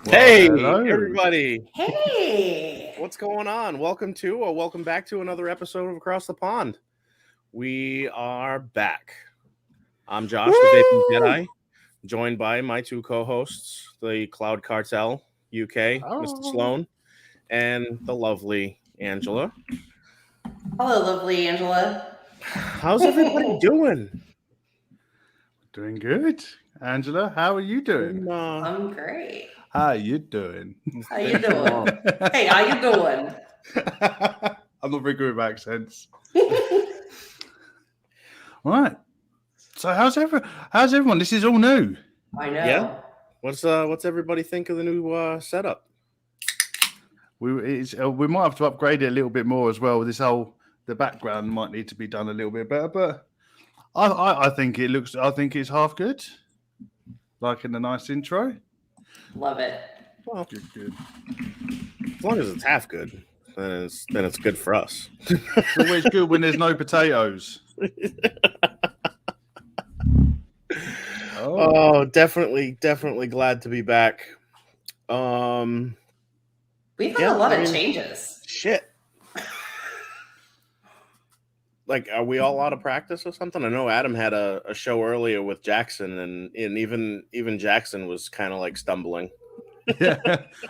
Hey, Hello. everybody. Hey. What's going on? Welcome back to another episode of Across the Pond. We are back. I'm Josh, the Vaping Jedi, joined by my two co-hosts, the Cloud Cartel UK, Mr. Sloan, and the lovely Angela. Hello, lovely Angela. How's everybody doing? Doing good. Angela, how are you doing? I'm great. How you doing? How you doing? Hey, how you doing? I'm not very good with accents. Right. So how's everyone? This is all new. I know. Yeah. What's everybody think of the new setup? We might have to upgrade it a little bit more as well. The background might need to be done a little bit better, but I think it's half good. Like in a nice intro. Love it. Well, Good. as long as it's half good, then it's good for us. It's always good when there's no potatoes. Oh, definitely glad to be back. We've had a lot of changes. Shit. Like, are we all out of practice or something? I know Adam had a show earlier with Jackson, and even Jackson was kind of like stumbling. Yeah.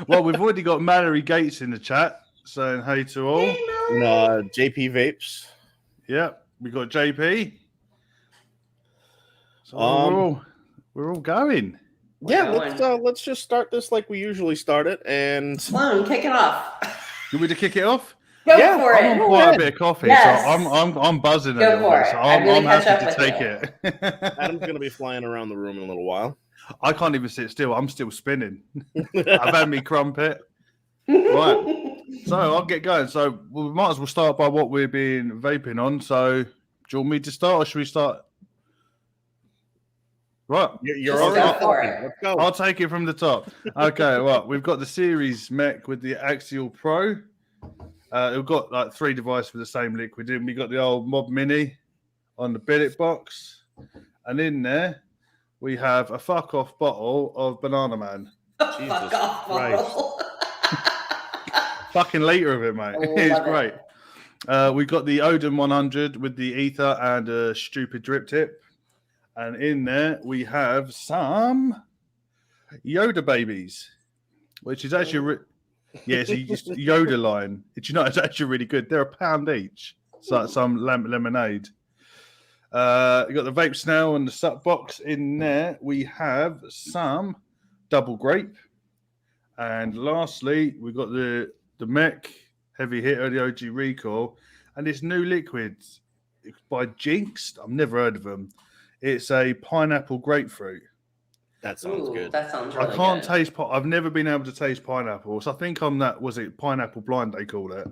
Well, we've already got Mallory Gates in the chat saying hey to all. JP Vapes. Yeah, we got JP. So we're all going. Yeah, let's just start this like we usually start it, and Sloan, kick it off. You want me to kick it off? Go for it. I'm on quite a bit of coffee, Yes. so I'm buzzing a Go little for bit. it. So I'm I'm gonna catch happy up to with take you. it. Adam's gonna be flying around the room in a little while. I can't even sit still. I'm still spinning. I've had me crumpet. Right. So I'll get going. So we might as well start by what we've been vaping on. So do you want me to start or should we start? Right. You're Just already go for talking. it. Let's go. I'll take it from the top. Okay, well, we've got the Series Mech with the Axial Pro. We've got like 3 devices with the same liquid in. We got the old Mob Mini on the billet box. And in there, we have a fuck off bottle of Banana Man. Jesus Fuck off, Christ. bottle. Fucking liter of it, mate. It's great. We got the Odin 100 with the ether and a stupid drip tip. And in there, we have some Yoda babies, which is actually, it's a Yoda line. It's actually really good. They're £1 each. It's like some lemonade. You got the vape snail and the sup box. In there, we have some double grape. And lastly, we got the Mech heavy hitter, the OG Recall, and this new liquid by Jinxed. I've never heard of them. It's a pineapple grapefruit. That sounds good. That sounds really I can't good. taste. I've never been able to taste pineapple. So I think I'm that. Was it pineapple blind? They call it.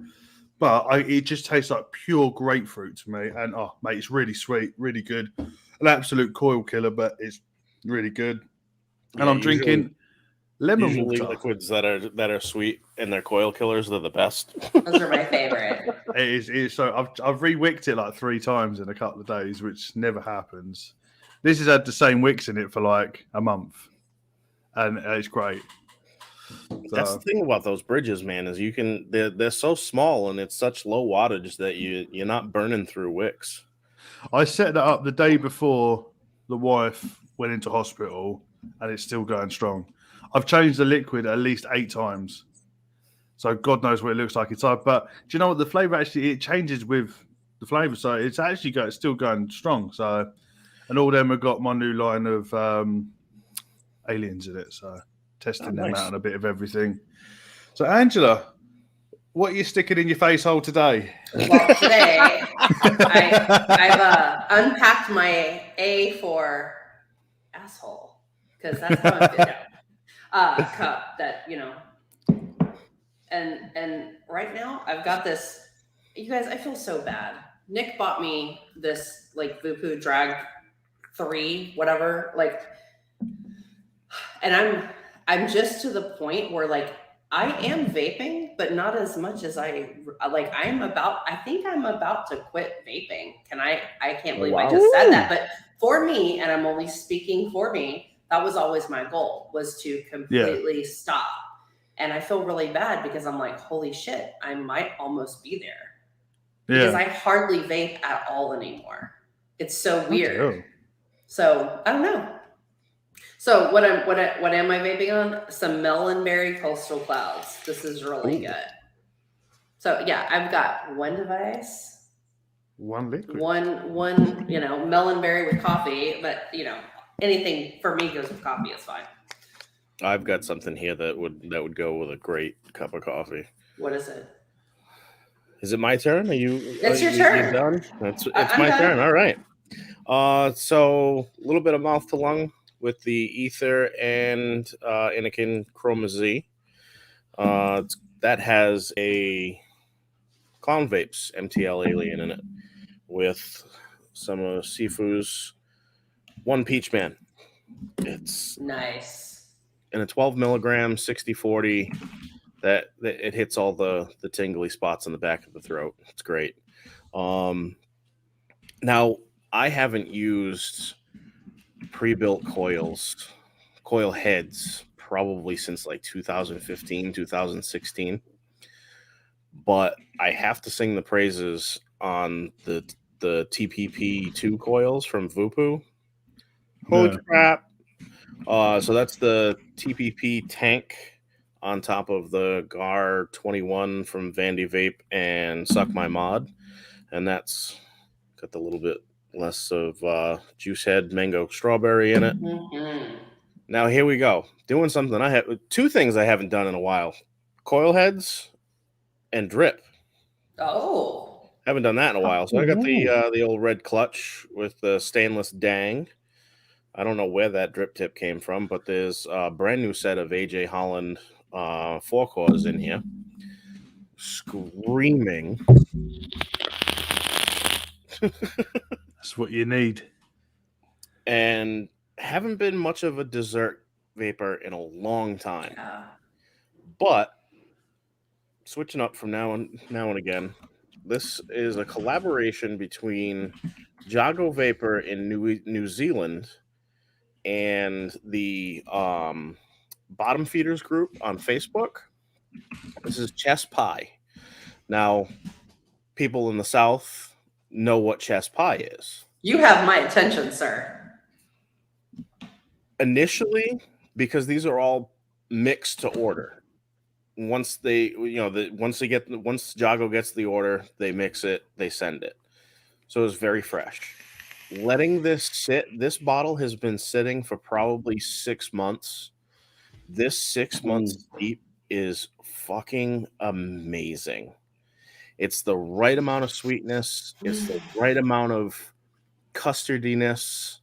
But it just tastes like pure grapefruit to me. And mate, it's really sweet, really good. An absolute coil killer, but it's really good. And I'm drinking lemon water. Liquids that are sweet and they're coil killers. They're the best. Those are my favorite. It is. So I've re-wicked it like 3 times in a couple of days, which never happens. This has had the same wicks in it for like a month, and it's great. That's the thing about those bridges, man, is they're so small and it's such low wattage that you're not burning through wicks. I set that up the day before the wife went into hospital, and it's still going strong. I've changed the liquid at least 8 times, so God knows what it looks like inside. But do you know what? The flavor actually it changes with the flavor, so it's actually still going strong. So, and all them have got my new line of aliens in it, so testing them out and a bit of everything. So, Angela, what are you sticking in your face hole today? Well, today I've unpacked my A for asshole because that's how I feel. Cup that and right now I've got this. You guys, I feel so bad. Nick bought me this like Vupu Drag 3, whatever, like, and I'm just to the point where like I am vaping, but not as much as I like. I think I'm about to quit vaping. I can't believe I just said that. But for me, and I'm only speaking for me, That was always my goal, was to completely stop. And I feel really bad because I'm like, holy shit, I might almost be there. Because I hardly vape at all anymore. It's so weird. So I don't know. So what am I vaping on? Some Melonberry Coastal Clouds. This is really good. So yeah, I've got one device, one liquid, one Melonberry with coffee, but anything for me goes with coffee is fine. I've got something here that would go with a great cup of coffee. What is it? Is it my turn? It's your turn. You done? It's my turn. All right. So a little bit of mouth to lung with the Ether and Anakin Chroma Z. That has a Clown Vapes MTL Alien in it with some of Sifu's One Peach Man. It's nice. And a 12 milligram 60/40 that it hits all the tingly spots in the back of the throat. It's great. Now I haven't used pre-built coil heads probably since like 2015, 2016. But I have to sing the praises on the TPP2 coils from Vupu. Holy crap. So that's the TPP tank on top of the GAR 21 from Vandy Vape and Suck My Mod. And that's got the little bit less of juice head mango strawberry in it. Mm-hmm. Now here we go. Doing something I have two things I haven't done in a while. Coil heads and drip. Oh. Haven't done that in a while. So I got the old red clutch with the stainless dang. I don't know where that drip tip came from, but there's a brand new set of AJ Holland 4-cores in here. Screaming. That's what you need. And haven't been much of a dessert vapor in a long time. Yeah. But switching up from now and again, this is a collaboration between Jago Vapor in New Zealand and the Bottom Feeders group on Facebook. This is Chess Pie. Now, people in the South know what Chess Pie is. You have my attention, sir. Initially, because these are all mixed to order. Once once Jago gets the order, they mix it, they send it. So it's very fresh. Letting this sit, this bottle has been sitting for probably 6 months. This 6 months deep is fucking amazing. It's the right amount of sweetness. It's the right amount of custardiness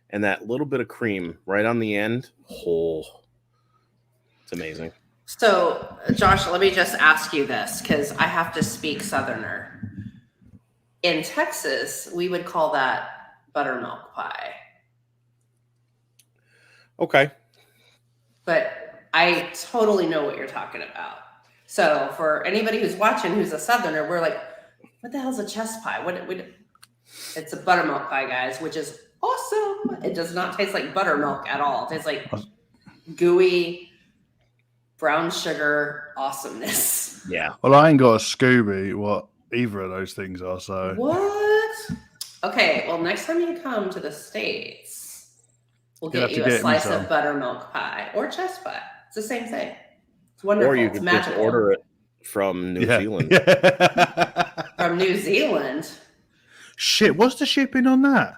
and that little bit of cream right on the end. Oh, it's amazing. So, Josh, let me just ask you this because I have to speak Southerner. In Texas, we would call that buttermilk pie. Okay. But I totally know what you're talking about. So for anybody who's watching who's a Southerner, we're like, what the hell's a chess pie? It's a buttermilk pie, guys, which is awesome. It does not taste like buttermilk at all. It tastes like gooey brown sugar awesomeness. Yeah. Well, I ain't got a Scooby what either of those things are, so. What? Okay, well, next time you come to the States, we'll get you a slice of buttermilk pie or chess pie. It's the same thing. It's wonderful. Or you could just order it from New Zealand. From New Zealand? Shit, what's the shipping on that?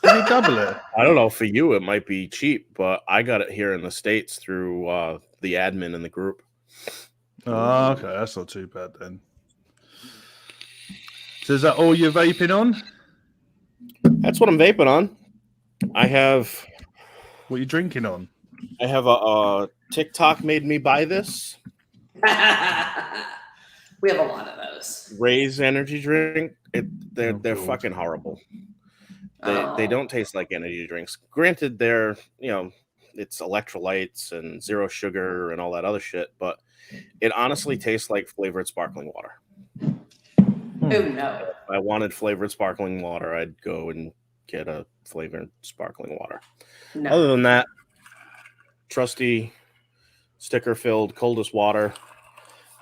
Did you double it? I don't know. For you, it might be cheap, but I got it here in the States through the admin in the group. Oh, okay. That's not too bad then. So is that all you're vaping on? That's what I'm vaping on. I have... What are you drinking on? I have a TikTok made me buy this. We have a lot of those. Ray's energy drink. They're fucking horrible. They don't taste like energy drinks. Granted, they're, it's electrolytes and zero sugar and all that other shit, but it honestly tastes like flavored sparkling water. Oh, no. If I wanted flavored sparkling water, I'd go and get a flavored sparkling water. No. Other than that, trusty sticker-filled coldest water.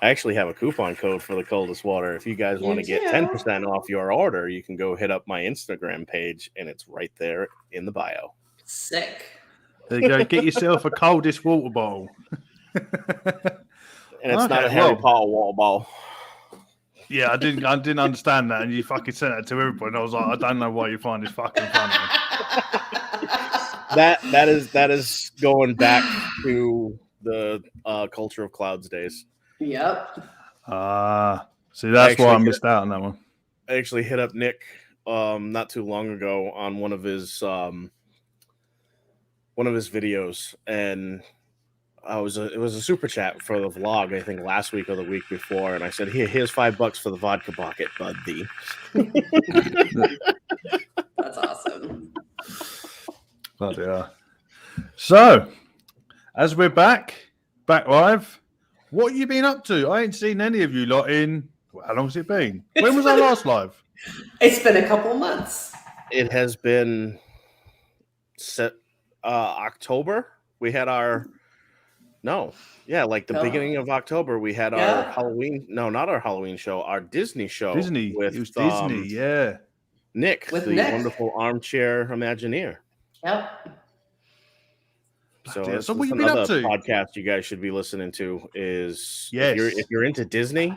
I actually have a coupon code for the coldest water. If you guys want to get 10% off your order, you can go hit up my Instagram page, and it's right there in the bio. Sick. There you go. Get yourself a coldest water bottle. And it's not a Harry Potter water bottle. Yeah, I didn't understand that, and you fucking sent it to everybody. And I was like, I don't know why you find this fucking funny. that is going back to the Culture of Clouds days. Yep. See, that's why I missed out on that one. I actually hit up Nick not too long ago on one of his videos, and it was a super chat for the vlog, I think last week or the week before, and I said, here's $5 for the vodka bucket, buddy. That's awesome. But yeah. So, as we're back live, what have you been up to? I ain't seen any of you lot in. How long has it been? When was our last live? It's been a couple months. It has been October. We had our beginning of October. We had our Halloween. No, not our Halloween show. Our Disney show. Disney. It was Disney. Yeah. Nick, wonderful armchair Imagineer. Yep. So what you been up to? Podcast you guys should be listening to is if you're into Disney,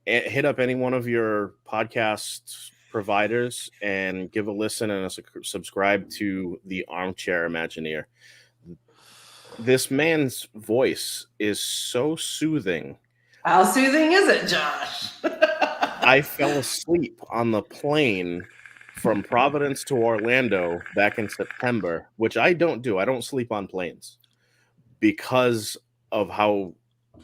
hit up any one of your podcast providers and give a listen and subscribe to the Armchair Imagineer. This man's voice is so soothing. How soothing is it, Josh? I fell asleep on the plane from Providence to Orlando back in September, which I don't do. I don't sleep on planes because of how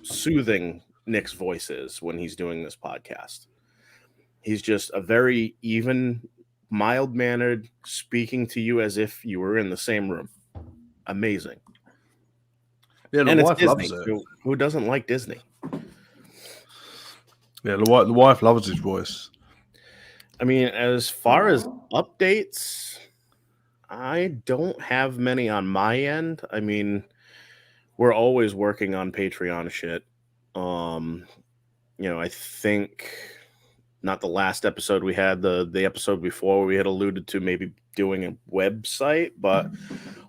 soothing Nick's voice is when he's doing this podcast. He's just a very even, mild-mannered, speaking to you as if you were in the same room. Amazing. Yeah, the wife loves it. Who doesn't like Disney? Yeah, the wife loves his voice. I mean, as far as updates, I don't have many on my end. I mean, we're always working on Patreon shit. I think not the last episode we had, the episode before we had alluded to maybe doing a website, but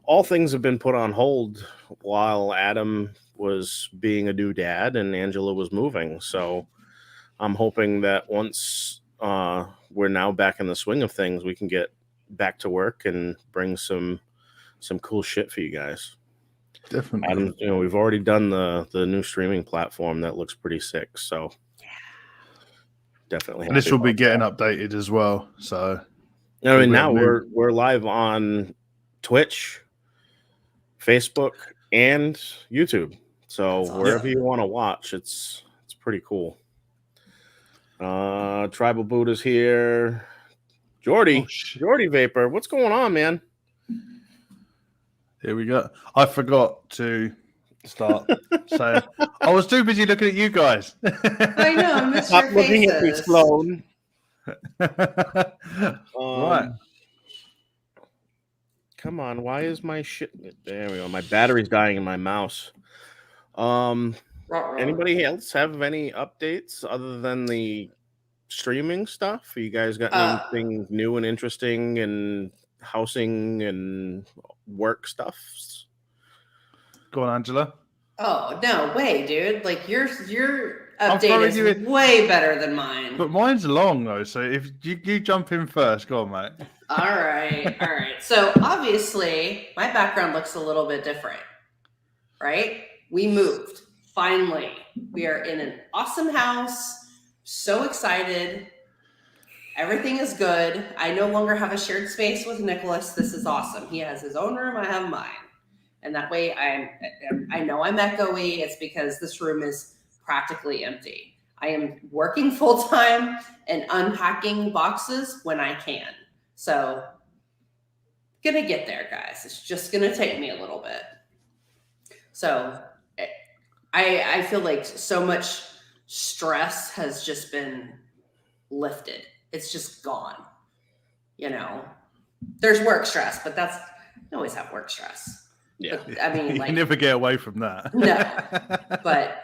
all things have been put on hold while Adam was being a new dad and Angela was moving. So I'm hoping that once we're now back in the swing of things, we can get back to work and bring some cool shit for you guys. Definitely. Adam, we've already done the new streaming platform that looks pretty sick. So definitely. And this will be getting updated as well. So I mean, now we're live on Twitch, Facebook, and YouTube. So wherever you want to watch, it's pretty cool. Tribal Buddha's here. Jordy Vapor, what's going on, man? Here we go. I forgot to start saying. I was too busy looking at you guys. I know. I missed Stop your looking faces. at me, Sloan. Right. Come on. Why is my shit? There we go. My battery's dying in my mouse. Anybody else have any updates other than the streaming stuff? You guys got anything new and interesting and housing and work stuff? Go on, Angela. Oh, no way, dude. Like your update is way better than mine. But mine's long though, so if you jump in first, go on, mate. All right. So obviously my background looks a little bit different, right? We moved. Finally, we are in an awesome house. So excited. Everything is good. I no longer have a shared space with Nicholas. This is awesome. He has his own room. I have mine. And that way I know I'm echoey. It's because this room is practically empty. I am working full time and unpacking boxes when I can. So gonna get there, guys. It's just gonna take me a little bit. So I feel like so much stress has just been lifted. It's just gone. There's work stress, but you always have work stress. Yeah. But, I mean, like, you never get away from that. No. But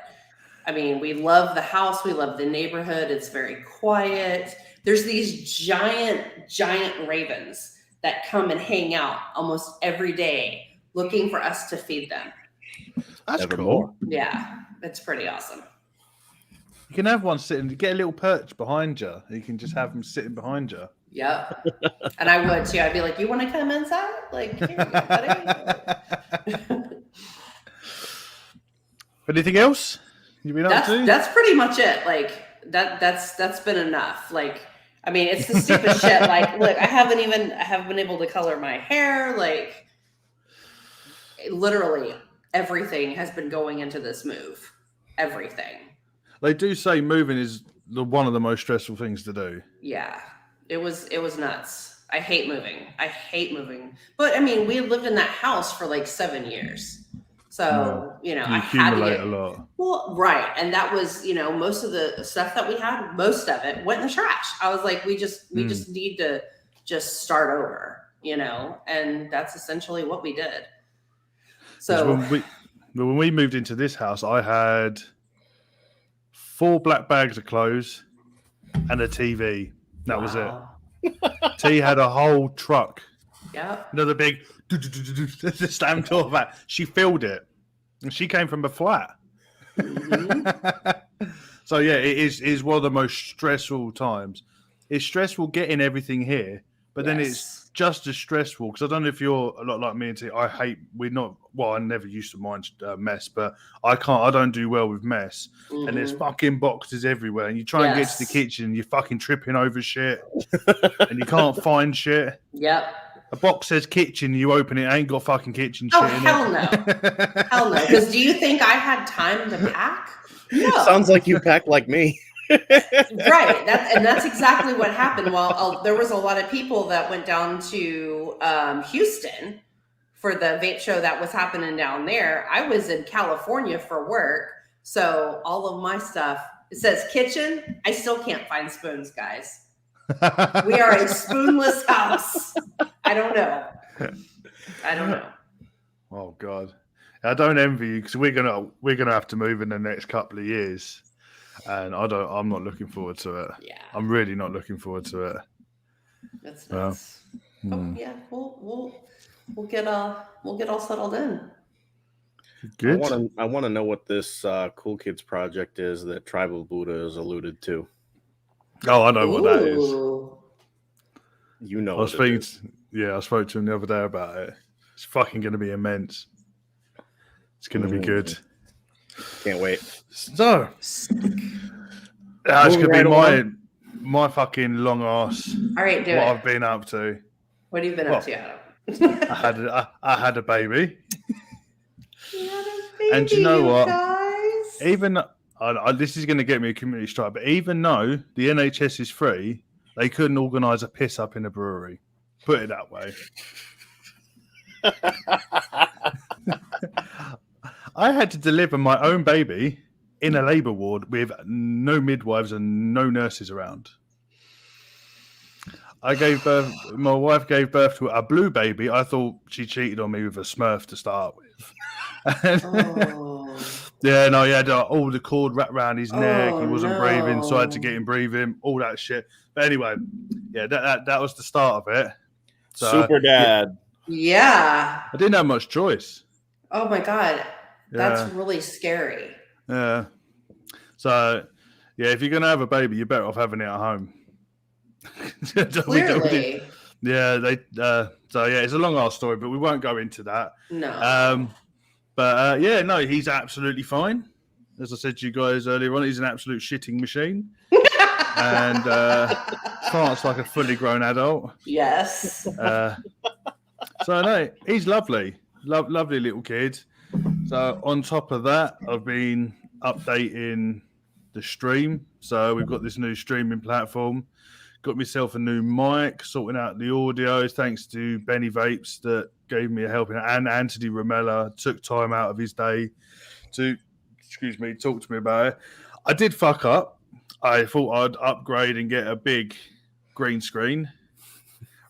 I mean, we love the house. We love the neighborhood. It's very quiet. There's these giant ravens that come and hang out almost every day looking for us to feed them. That's Evermore. cool. Yeah, it's pretty awesome. You can have one sitting, get a little perch behind you. You can just have them sitting behind you. Yep. And I would too. I'd be like, you want to come inside? Like, here you go, buddy. Anything else you've been up to? That's pretty much it. Like that's been enough. Like, I mean, it's the stupid shit. Like, look, I haven't been able to color my hair. Like, literally everything has been going into this move. Everything. They do say moving is one of the most stressful things to do. Yeah, it was nuts. I hate moving. But I mean, we had lived in that house for like 7 years. So, you know, You I had to accumulate a lot. Well, right. And that was, you know, most of the stuff that we had, most of it went in the trash. I was like, we just need to just start over, you know, and that's essentially what we did. So when we moved into this house, I had 4 black bags of clothes and a TV. That was it. T had a whole truck. Yeah. Another big slam door back. She filled it. And she came from a flat. Mm-hmm. So yeah, it is one of the most stressful times. It's stressful getting everything here, but then it's just as stressful because I don't know if you're a lot like me and T. I never used to mind mess, but I don't do well with mess. Mm-hmm. And there's fucking boxes everywhere, and you try and get to the kitchen, you're fucking tripping over shit, and you can't find shit. Yep. A box says kitchen, you open it, ain't got fucking kitchen shit in hell it. No. Hell no. Because do you think I had time to pack? No. Sounds like you packed like me. Right. That's exactly what happened. Well, there was a lot of people that went down to Houston for the vape show that was happening down there. I was in California for work. So all of my stuff, it says kitchen. I still can't find spoons, guys. We are a spoonless house. I don't know. Oh God, I don't envy you because we're gonna have to move in the next couple of years, and I'm not looking forward to it. Yeah, I'm really not looking forward to it. That's nuts. Yeah, we'll get all settled in. Good. I want to know what this Cool Kids project is that Tribal Buddha has alluded to. Oh, I know what that is. You know, I spoke to him the other day about it. It's fucking going to be immense. It's going to be good. Can't wait. So, that's going to be my fucking long ass. All right, do what it. I've been up to. What have you been up to, Adam? I had a baby. You had a baby, and you know what? Guys? Even this is going to get me a community strike, but even though the NHS is free, they couldn't organise a piss up in a brewery. Put it that way. I had to deliver my own baby in a labour ward with no midwives and no nurses around. My wife gave birth to a blue baby. I thought she cheated on me with a Smurf to start with. Yeah, no, he had all the cord wrapped around his neck. He wasn't breathing, so I had to get him breathing, all that shit. But anyway, yeah, that was the start of it. So, Super dad. Yeah. I didn't have much choice. Oh my God. That's really scary. Yeah. So, yeah, if you're going to have a baby, you're better off having it at home. Clearly. So it's a long ass story, but we won't go into that. No. But he's absolutely fine. As I said to you guys earlier on, he's an absolute shitting machine. And farts like a fully grown adult. Yes. So no, he's lovely. Lovely little kid. So on top of that, I've been updating the stream. So we've got this new streaming platform. Got myself a new mic, sorting out the audio, thanks to Benny Vapes that gave me a helping hand. And Anthony Romella took time out of his day to, talk to me about it. I did fuck up. I thought I'd upgrade and get a big green screen.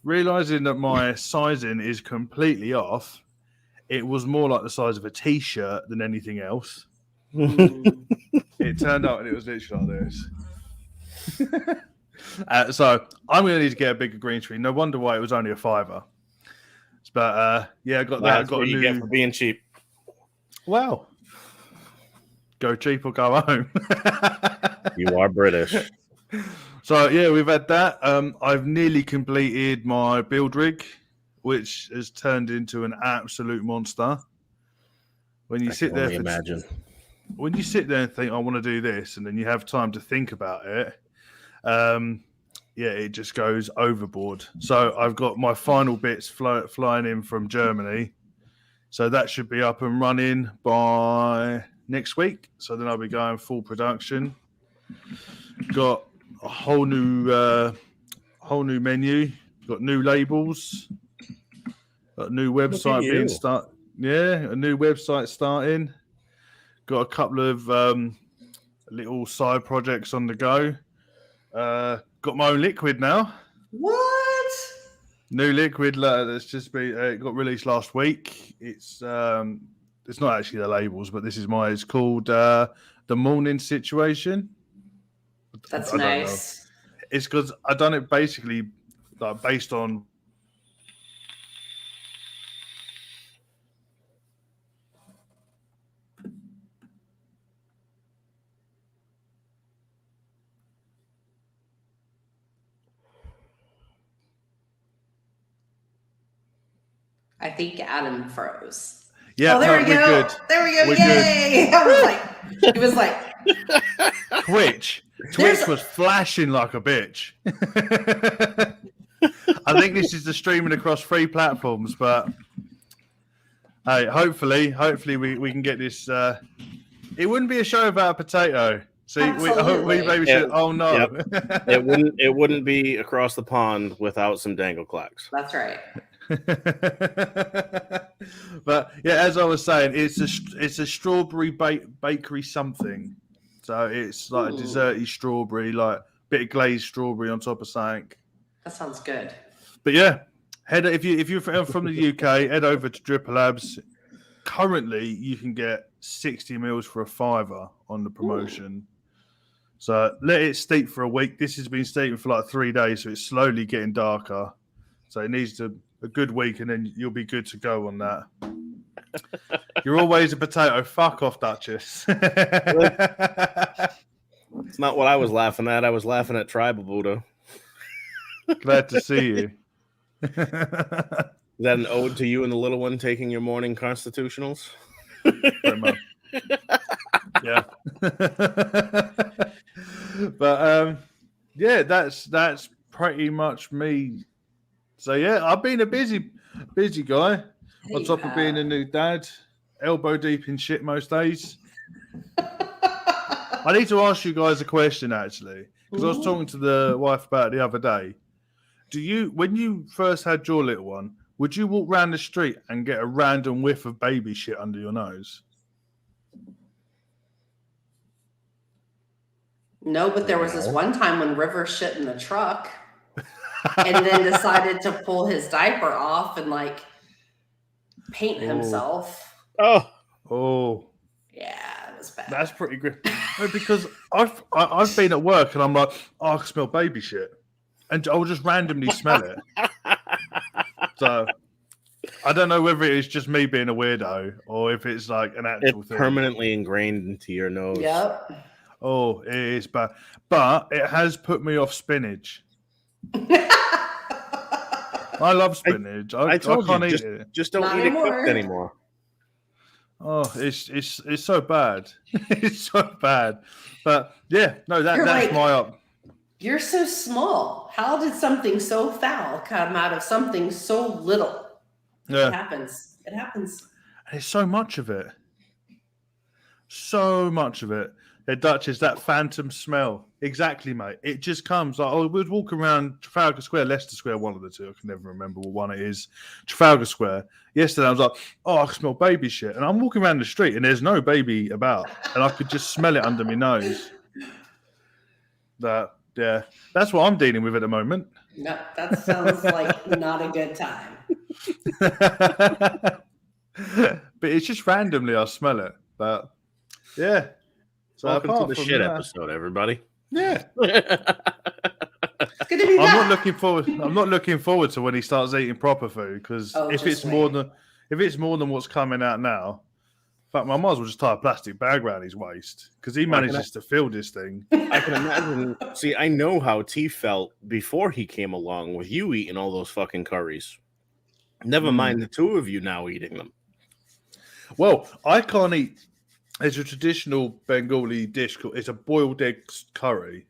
Realising that my sizing is completely off, it was more like the size of a t-shirt than anything else. It turned out and it was literally like this. So I'm going to need to get a bigger green screen. No wonder why it was only a $5. But I got that. That's got what you get for being cheap. Well, go cheap or go home. You are British. So yeah, we've had that. I've nearly completed my build rig, which has turned into an absolute monster. When you sit there, when you sit there and think, I want to do this, and then you have time to think about it, it just goes overboard. So I've got my final bits flying in from Germany. So that should be up and running by next week. So then I'll be going full production. Got a whole new menu. Got new labels. Got a new website being started. Yeah, a new website starting. Got a couple of little side projects on the go. Got my own liquid now. What? New liquid that's just been it got released last week. It's not actually the labels, but this is it's called the Morning Situation. That's nice. It's because I done it basically based on. I think Adam froze. Yeah, there we go. Good. There we go. We're Yay! Good. It was like Twitch was flashing like a bitch. I think this is the streaming across 3 platforms, but hey, hopefully we can get this. It wouldn't be a show about a potato. See, we maybe should. Oh no, yep. It wouldn't be Across the Pond without some dangle clacks. That's right. But yeah, as I was saying, it's a strawberry bakery something. So it's like a desserty strawberry, like bit of glazed strawberry on top of something. That sounds good. But yeah, if you're from the UK, head over to Dripper Labs. Currently, you can get 60 mils for a $5 on the promotion. So let it steep for a week. This has been steeping for like 3 days, so it's slowly getting darker. So it needs a good week, and then you'll be good to go on that. You're always a potato. Fuck off, Duchess. It's not what I was laughing at. I was laughing at Tribal Buddha. Glad to see you. Is that an ode to you and the little one taking your morning constitutionals? Very much. Yeah. But yeah, that's pretty much me. So yeah, I've been a busy guy. On top of being a new dad, elbow deep in shit most days. I need to ask you guys a question actually, because I was talking to the wife about it the other day. When you first had your little one, would you walk around the street and get a random whiff of baby shit under your nose? No, but there was this one time when River shit in the truck and then decided to pull his diaper off and like paint himself. Oh. Yeah, it was bad. That's pretty good. No, because I've been at work and I'm like, I can smell baby shit. And I'll just randomly smell it. So I don't know whether it's just me being a weirdo or if it's like an actual thing. Permanently ingrained into your nose. Yep. Oh, it is bad. But it has put me off spinach. I love spinach. I can't eat it. Just don't eat it cooked anymore. Oh, it's so bad. It's so bad. But yeah, no, that's like, my up. You're so small. How did something so foul come out of something so little? Yeah. It happens. It happens. And it's so much of it. So much of it. The Dutch is that phantom smell. Exactly, mate. It just comes. Like, I was walking around Trafalgar Square, Leicester Square, one of the two. I can never remember what one it is. Trafalgar Square. Yesterday, I was like, oh, I can smell baby shit. And I'm walking around the street, and there's no baby about. And I could just smell it under my nose. Yeah, that's what I'm dealing with at the moment. No, that sounds like not a good time. but it's just randomly I smell it. But yeah. So Welcome to apart the from shit that, episode, everybody. yeah. It's good to be I'm back. not looking forward to when he starts eating proper food, because if it's more than what's coming out now, in fact, I might as well just tie a plastic bag around his waist, because he manages to fill this thing. I can imagine. See, I know how T felt before he came along with you eating all those fucking curries. Never mind the two of you now eating them. Well, I can't eat. It's a traditional Bengali dish. It's a boiled eggs curry.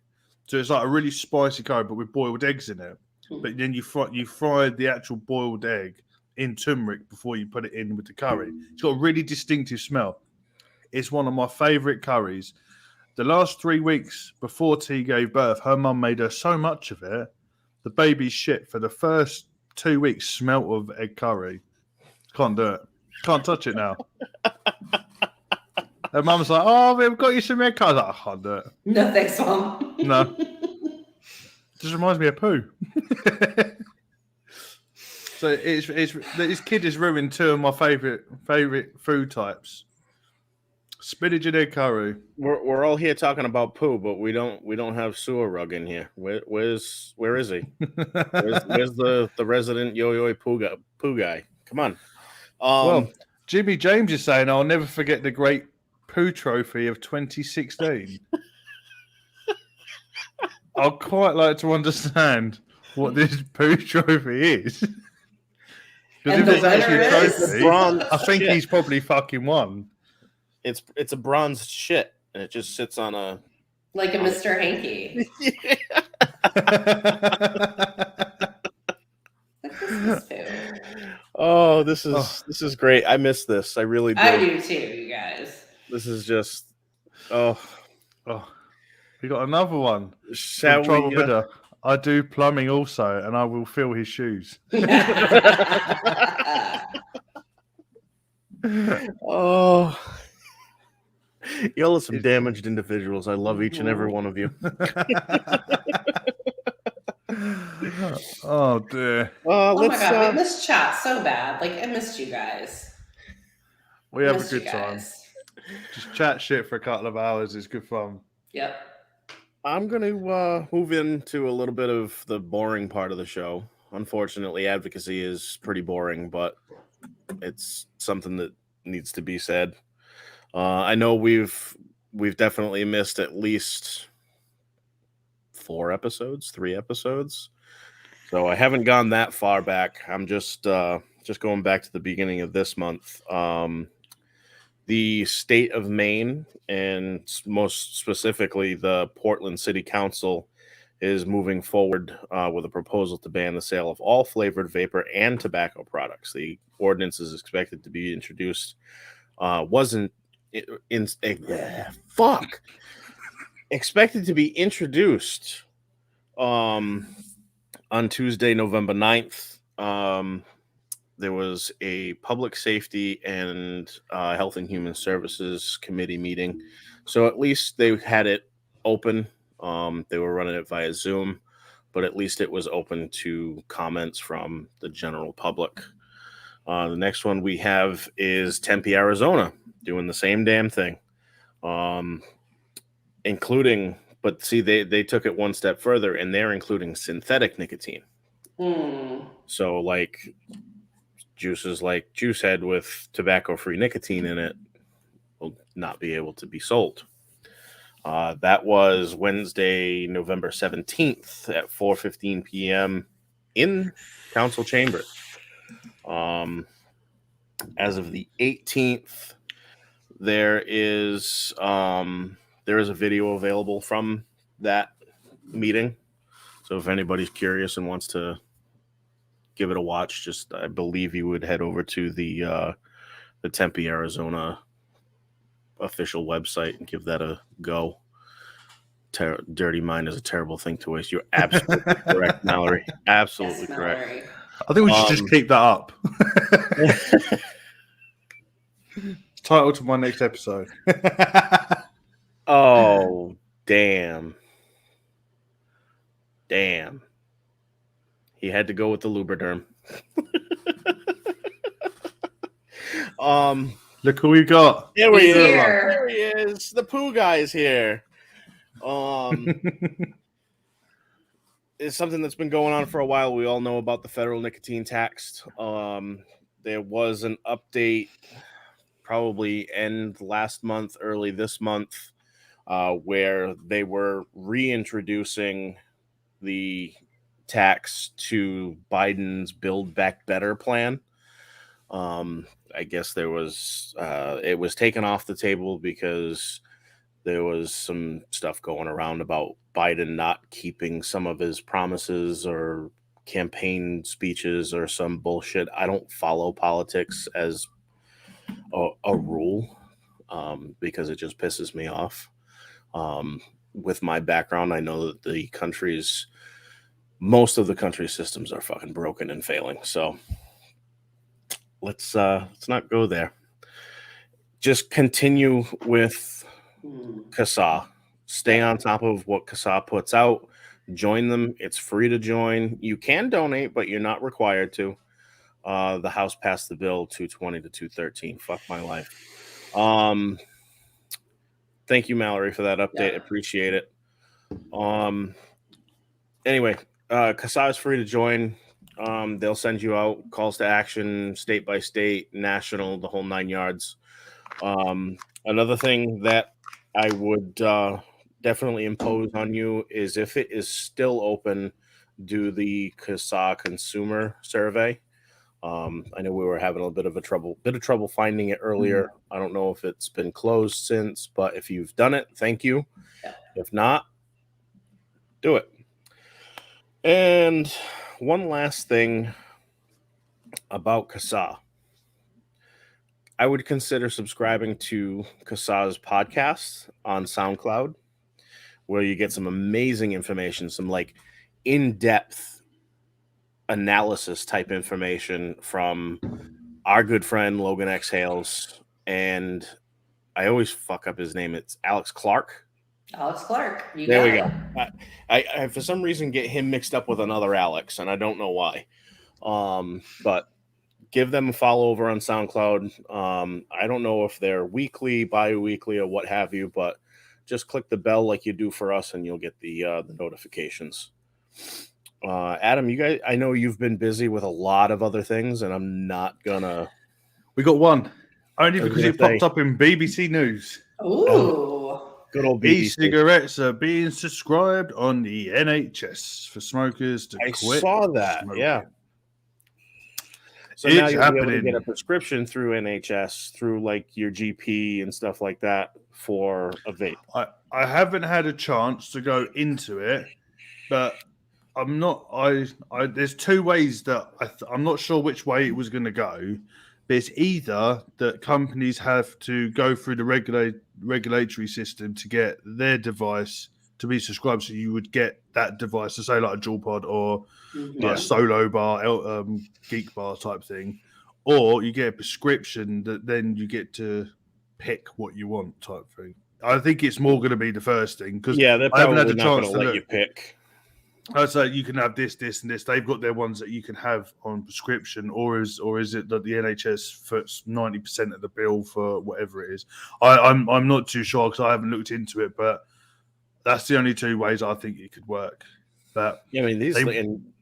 So it's like a really spicy curry, but with boiled eggs in it. But then you fry the actual boiled egg in turmeric before you put it in with the curry. It's got a really distinctive smell. It's one of my favourite curries. The last 3 weeks before T gave birth, her mum made her so much of it. The baby's shit for the first 2 weeks smelt of egg curry. Can't do it. Can't touch it now. Her mum's like, "Oh, we've got you some egg curry." I was like, "I can't do it." No, thanks, Mom. No. Just reminds me of poo. So this kid has ruined two of my favorite food types: spinach and egg curry. We're all here talking about poo, but we don't have sewer rug in here. Where is he? Where's the resident yo-yo poo guy? Come on. Well, Jimmy James is saying, "I'll never forget the great poo trophy of 2016." I'd quite like to understand what this poo trophy is. Because if there's actually a trophy, I think he's probably fucking won. It's a bronze shit, and it just sits on a like a Mr. Hanky. Oh, this is great. I miss this. I really do. I do too, you guys. This is just We got another one. Shall we? I do plumbing also, and I will fill his shoes. Oh, y'all are some damaged individuals. I love each and every one of you. Oh dear. Oh my god, we missed chat so bad. Like, I missed you guys. We have a good time. Just chat shit for a couple of hours. It's good fun. Yep. I'm going to move into a little bit of the boring part of the show. Unfortunately, advocacy is pretty boring, but it's something that needs to be said. I know we've definitely missed at least 3 episodes. So I haven't gone that far back. I'm just going back to the beginning of this month. The state of Maine, and most specifically the Portland City Council, is moving forward with a proposal to ban the sale of all flavored vapor and tobacco products. The ordinance is expected to be introduced. Expected to be introduced on Tuesday, November 9th. There was a public safety and health and human services committee meeting. So at least they had it open. They were running it via Zoom, but at least it was open to comments from the general public. The next one we have is Tempe, Arizona, doing the same damn thing. Including, but see, they took it one step further, and they're including synthetic nicotine. So like juices like Juice Head with tobacco-free nicotine in it will not be able to be sold. That was Wednesday, November 17th at 4:15 p.m. in council chamber. As of the 18th, there is a video available from that meeting. So if anybody's curious and wants to give it a watch, I believe you would head over to the Tempe, Arizona official website and give that a go. Dirty mind is a terrible thing to waste. You're absolutely correct, Mallory. Absolutely correct. Mallory. I think we should just keep that up. Title to my next episode. Oh, damn. He had to go with the Lubriderm. Look who we got. There he He's is. here. There he is. The poo guy is here. It's something that's been going on for a while. We all know about the federal nicotine tax. There was an update probably end last month, early this month, where they were reintroducing the tax to Biden's Build Back Better plan. I guess there was it was taken off the table because there was some stuff going around about Biden not keeping some of his promises or campaign speeches or some bullshit. I don't follow politics as a rule because it just pisses me off. With my background, I know that most of the country's systems are fucking broken and failing. So let's not go there. Just continue with CASA. Stay on top of what CASA puts out. Join them. It's free to join. You can donate, but you're not required to. The House passed the bill 220 to 213. Fuck my life. Thank you, Mallory, for that update. Appreciate it. Anyway, CASA is free to join. They'll send you out calls to action, state by state, national, the whole 9 yards. Another thing that I would definitely impose on you is if it is still open, do the CASA consumer survey. I know we were having a bit of trouble finding it earlier. I don't know if it's been closed since, but if you've done it, thank you. Yeah. If not, do it. And one last thing about CASA. I would consider subscribing to CASA's podcast on SoundCloud, where you get some amazing information, some like in-depth analysis type information from our good friend Logan X Hales, and I always fuck up his name. It's Alex Clark. Alex Clark. There we go. I for some reason get him mixed up with another Alex, and I don't know why. But give them a follow over on SoundCloud. I don't know if they're weekly, bi-weekly, or what have you, but just click the bell like you do for us, and you'll get the notifications. Adam, you guys, I know you've been busy with a lot of other things, and I'm not gonna. We got one only because it popped up in BBC News. Ooh, good old BBC. E-cigarettes are being subscribed on the NHS for smokers to quit. I saw that. Smoking. Yeah. So it's now you'll happening. be able to get a prescription through NHS, through like your GP and stuff like that for a vape. I haven't had a chance to go into it, but I'm not. There's two ways that I'm not sure which way it was going to go. But it's either that companies have to go through the regulatory system to get their device to be subscribed, so you would get that device, to say like a dual pod or like a solo bar, geek bar type thing, or you get a prescription that then you get to pick what you want type thing. I think it's more going to be the first thing because they're I haven't had probably a not chance going to to let look. you pick. I'd say you can have this, and this. They've got their ones that you can have on prescription, or is it that the NHS foots 90% of the bill for whatever it is? I'm not too sure because I haven't looked into it, but that's the only two ways I think it could work. But yeah, I mean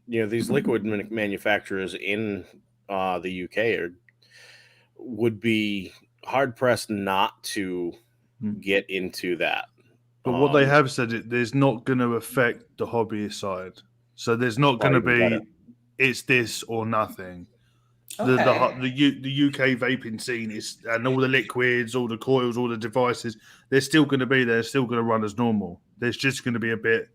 these liquid manufacturers in the UK would be hard pressed not to get into that. But what they have said, there's not going to affect the hobbyist side. So there's not going to be, it's this or nothing. Okay. The UK vaping scene is, and all the liquids, all the coils, all the devices, they're still going to be there, still going to run as normal. There's just going to be a bit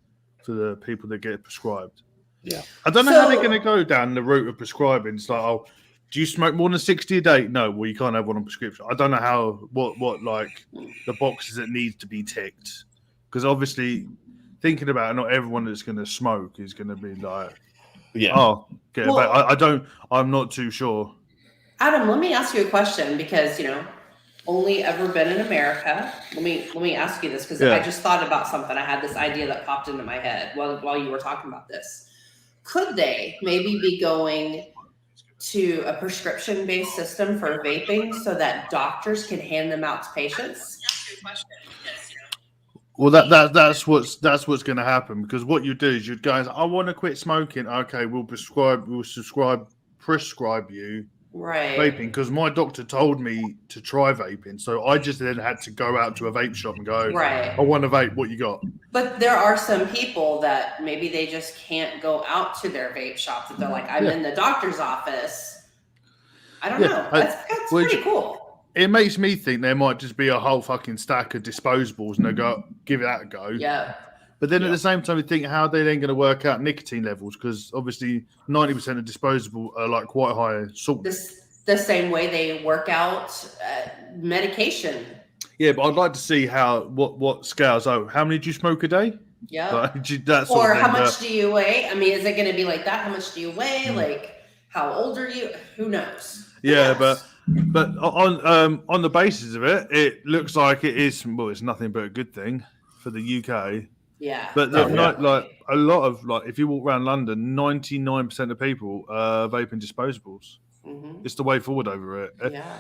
for the people that get prescribed. Yeah. I don't know how they're going to go down the route of prescribing. It's like, oh, do you smoke more than 60 a day? No, well, you can't have one on prescription. I don't know what like the boxes that need to be ticked. Because obviously, thinking about it, not everyone that's going to smoke is going to be like, get it back. I'm not too sure. Adam, let me ask you a question because, only ever been in America. Let me ask you this because I just thought about something. I had this idea that popped into my head while you were talking about this. Could they maybe be going to a prescription-based system for vaping so that doctors can hand them out to patients? Well, that's what's going to happen, because what you do is you'd go, I want to quit smoking. Okay, we'll prescribe you vaping, because my doctor told me to try vaping. So I just then had to go out to a vape shop and go, I want to vape. What you got? But there are some people that maybe they just can't go out to their vape shop. That they're like, I'm in the doctor's office. I don't know. That's pretty cool. It makes me think there might just be a whole fucking stack of disposables and they go, give that a go. Yeah. But then at the same time, we think, how are they then going to work out nicotine levels? Because obviously 90% of disposable are like quite high salt. The same way they work out medication. Yeah, but I'd like to see what scales. Oh, how many do you smoke a day? Yeah. Or how much do you weigh? I mean, is it going to be like that? How much do you weigh? Like, how old are you? Who knows? Yeah, but on the basis of it, it looks like it is. Well, it's nothing but a good thing for the UK. Yeah. But like a lot of if you walk around London, 99% of people are vaping disposables. Mm-hmm. It's the way forward over it. Yeah.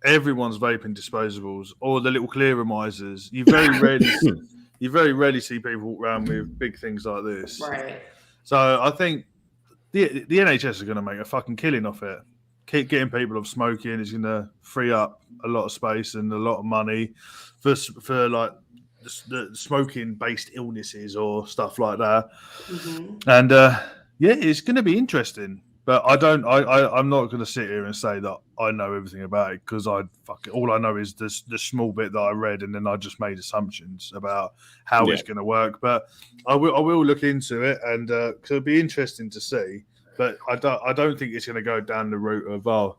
Everyone's vaping disposables or the little clear misers. You very rarely see people walk around with big things like this. Right. So I think the NHS are going to make a fucking killing off it. Keep getting people off smoking is going to free up a lot of space and a lot of money for like the smoking based illnesses or stuff like that. Mm-hmm. And it's going to be interesting. But I'm not going to sit here and say that I know everything about it, because all I know is the small bit that I read, and then I just made assumptions about how it's going to work. But I will look into it, and it'll be interesting to see. But I don't think it's going to go down the route of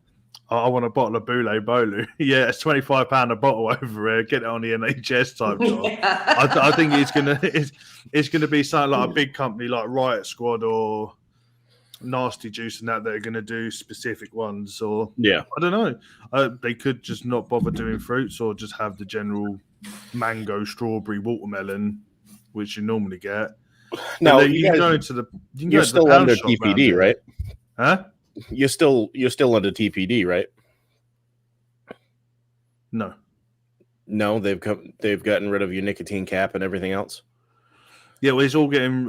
I want a bottle of Boule Bolu. Yeah, it's £25 a bottle over here. Get it on the NHS type job. I think it's gonna be something like a big company like Riot Squad or Nasty Juice and that they're going to do specific ones, or I don't know. They could just not bother doing fruits, or just have the general mango, strawberry, watermelon, which you normally get. No, you're still under TPD, right? Huh? You're still under TPD, right? No, they've gotten rid of your nicotine cap and everything else. Yeah, well, it's all getting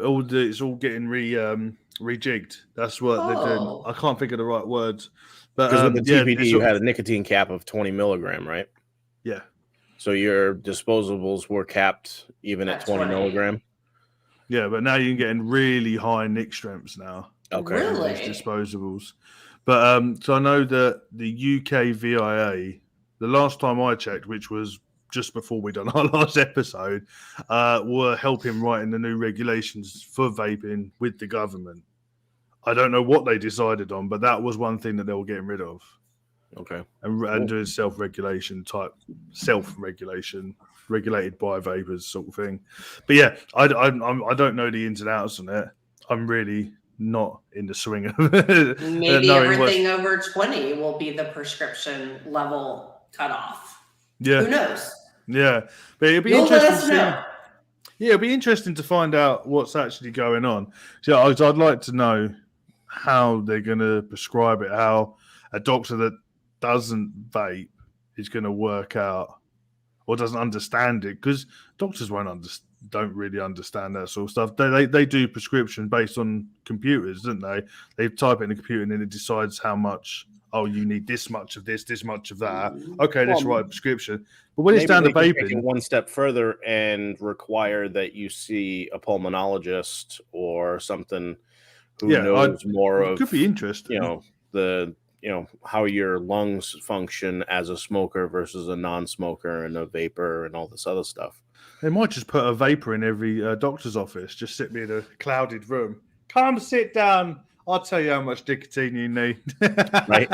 rejigged. That's what they're doing. I can't think of the right words, but because with the TPD, you had a nicotine cap of 20 milligram, right? Yeah. So your disposables were capped even at 20 milligram. Yeah, but now you're getting really high nic strengths now. Okay. Really? These disposables. But so I know that the UK VIA, the last time I checked, which was just before we done our last episode, were helping writing the new regulations for vaping with the government. I don't know what they decided on, but that was one thing that they were getting rid of. Okay. And doing self-regulation, regulated by vapors sort of thing. But yeah, I don't know the ins and outs on it. I'm really not in the swing of it. Maybe everything over 20 will be the prescription level cutoff. Yeah. Who knows? Yeah, but it'll be interesting to see. Yeah, it'll be interesting to find out what's actually going on. So I'd like to know how they're going to prescribe it, how a doctor that doesn't vape is going to work out or doesn't understand it, because doctors don't really understand that sort of stuff. They do prescription based on computers, don't they? They type it in the computer and then it decides how much. Oh, you need this much of this much of that. Okay, let's write a prescription. But when it's down to vaping, take it one step further and require that you see a pulmonologist or something who knows more of. Could be interesting. How your lungs function as a smoker versus a non-smoker and a vapor and all this other stuff. They might just put a vapor in every doctor's office. Just sit me in a clouded room. Come sit down. I'll tell you how much nicotine you need. Right.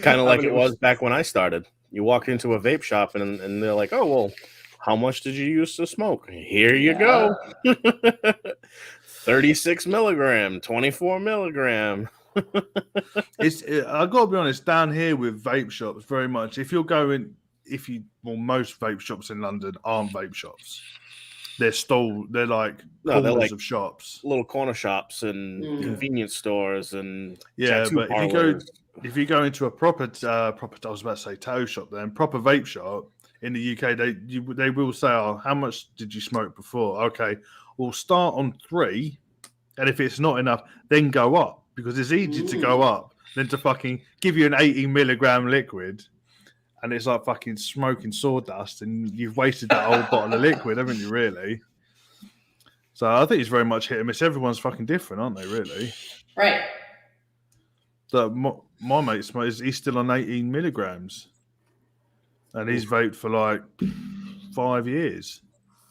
Kind of like it was back when I started. You walk into a vape shop and they're like, oh, well, how much did you use to smoke? Here you go. 36 milligram, 24 milligram. I got to be honest, down here with vape shops, very much. Most vape shops in London aren't vape shops. They're like corners of shops, little corner shops and convenience stores and but parlors. if you go into a proper I was about to say tattoo shop, then proper vape shop in the UK, they will say, "Oh, how much did you smoke before?" Okay, we'll start on 3, and if it's not enough, then go up, because it's easier to go up than to fucking give you an 80 milligram liquid, and it's like fucking smoking sawdust, and you've wasted that whole bottle of liquid, haven't you? Really. So I think it's very much hit and miss. Everyone's fucking different, aren't they? Really. Right. So my mate, he's still on 18 milligrams, and he's vaped for like 5 years.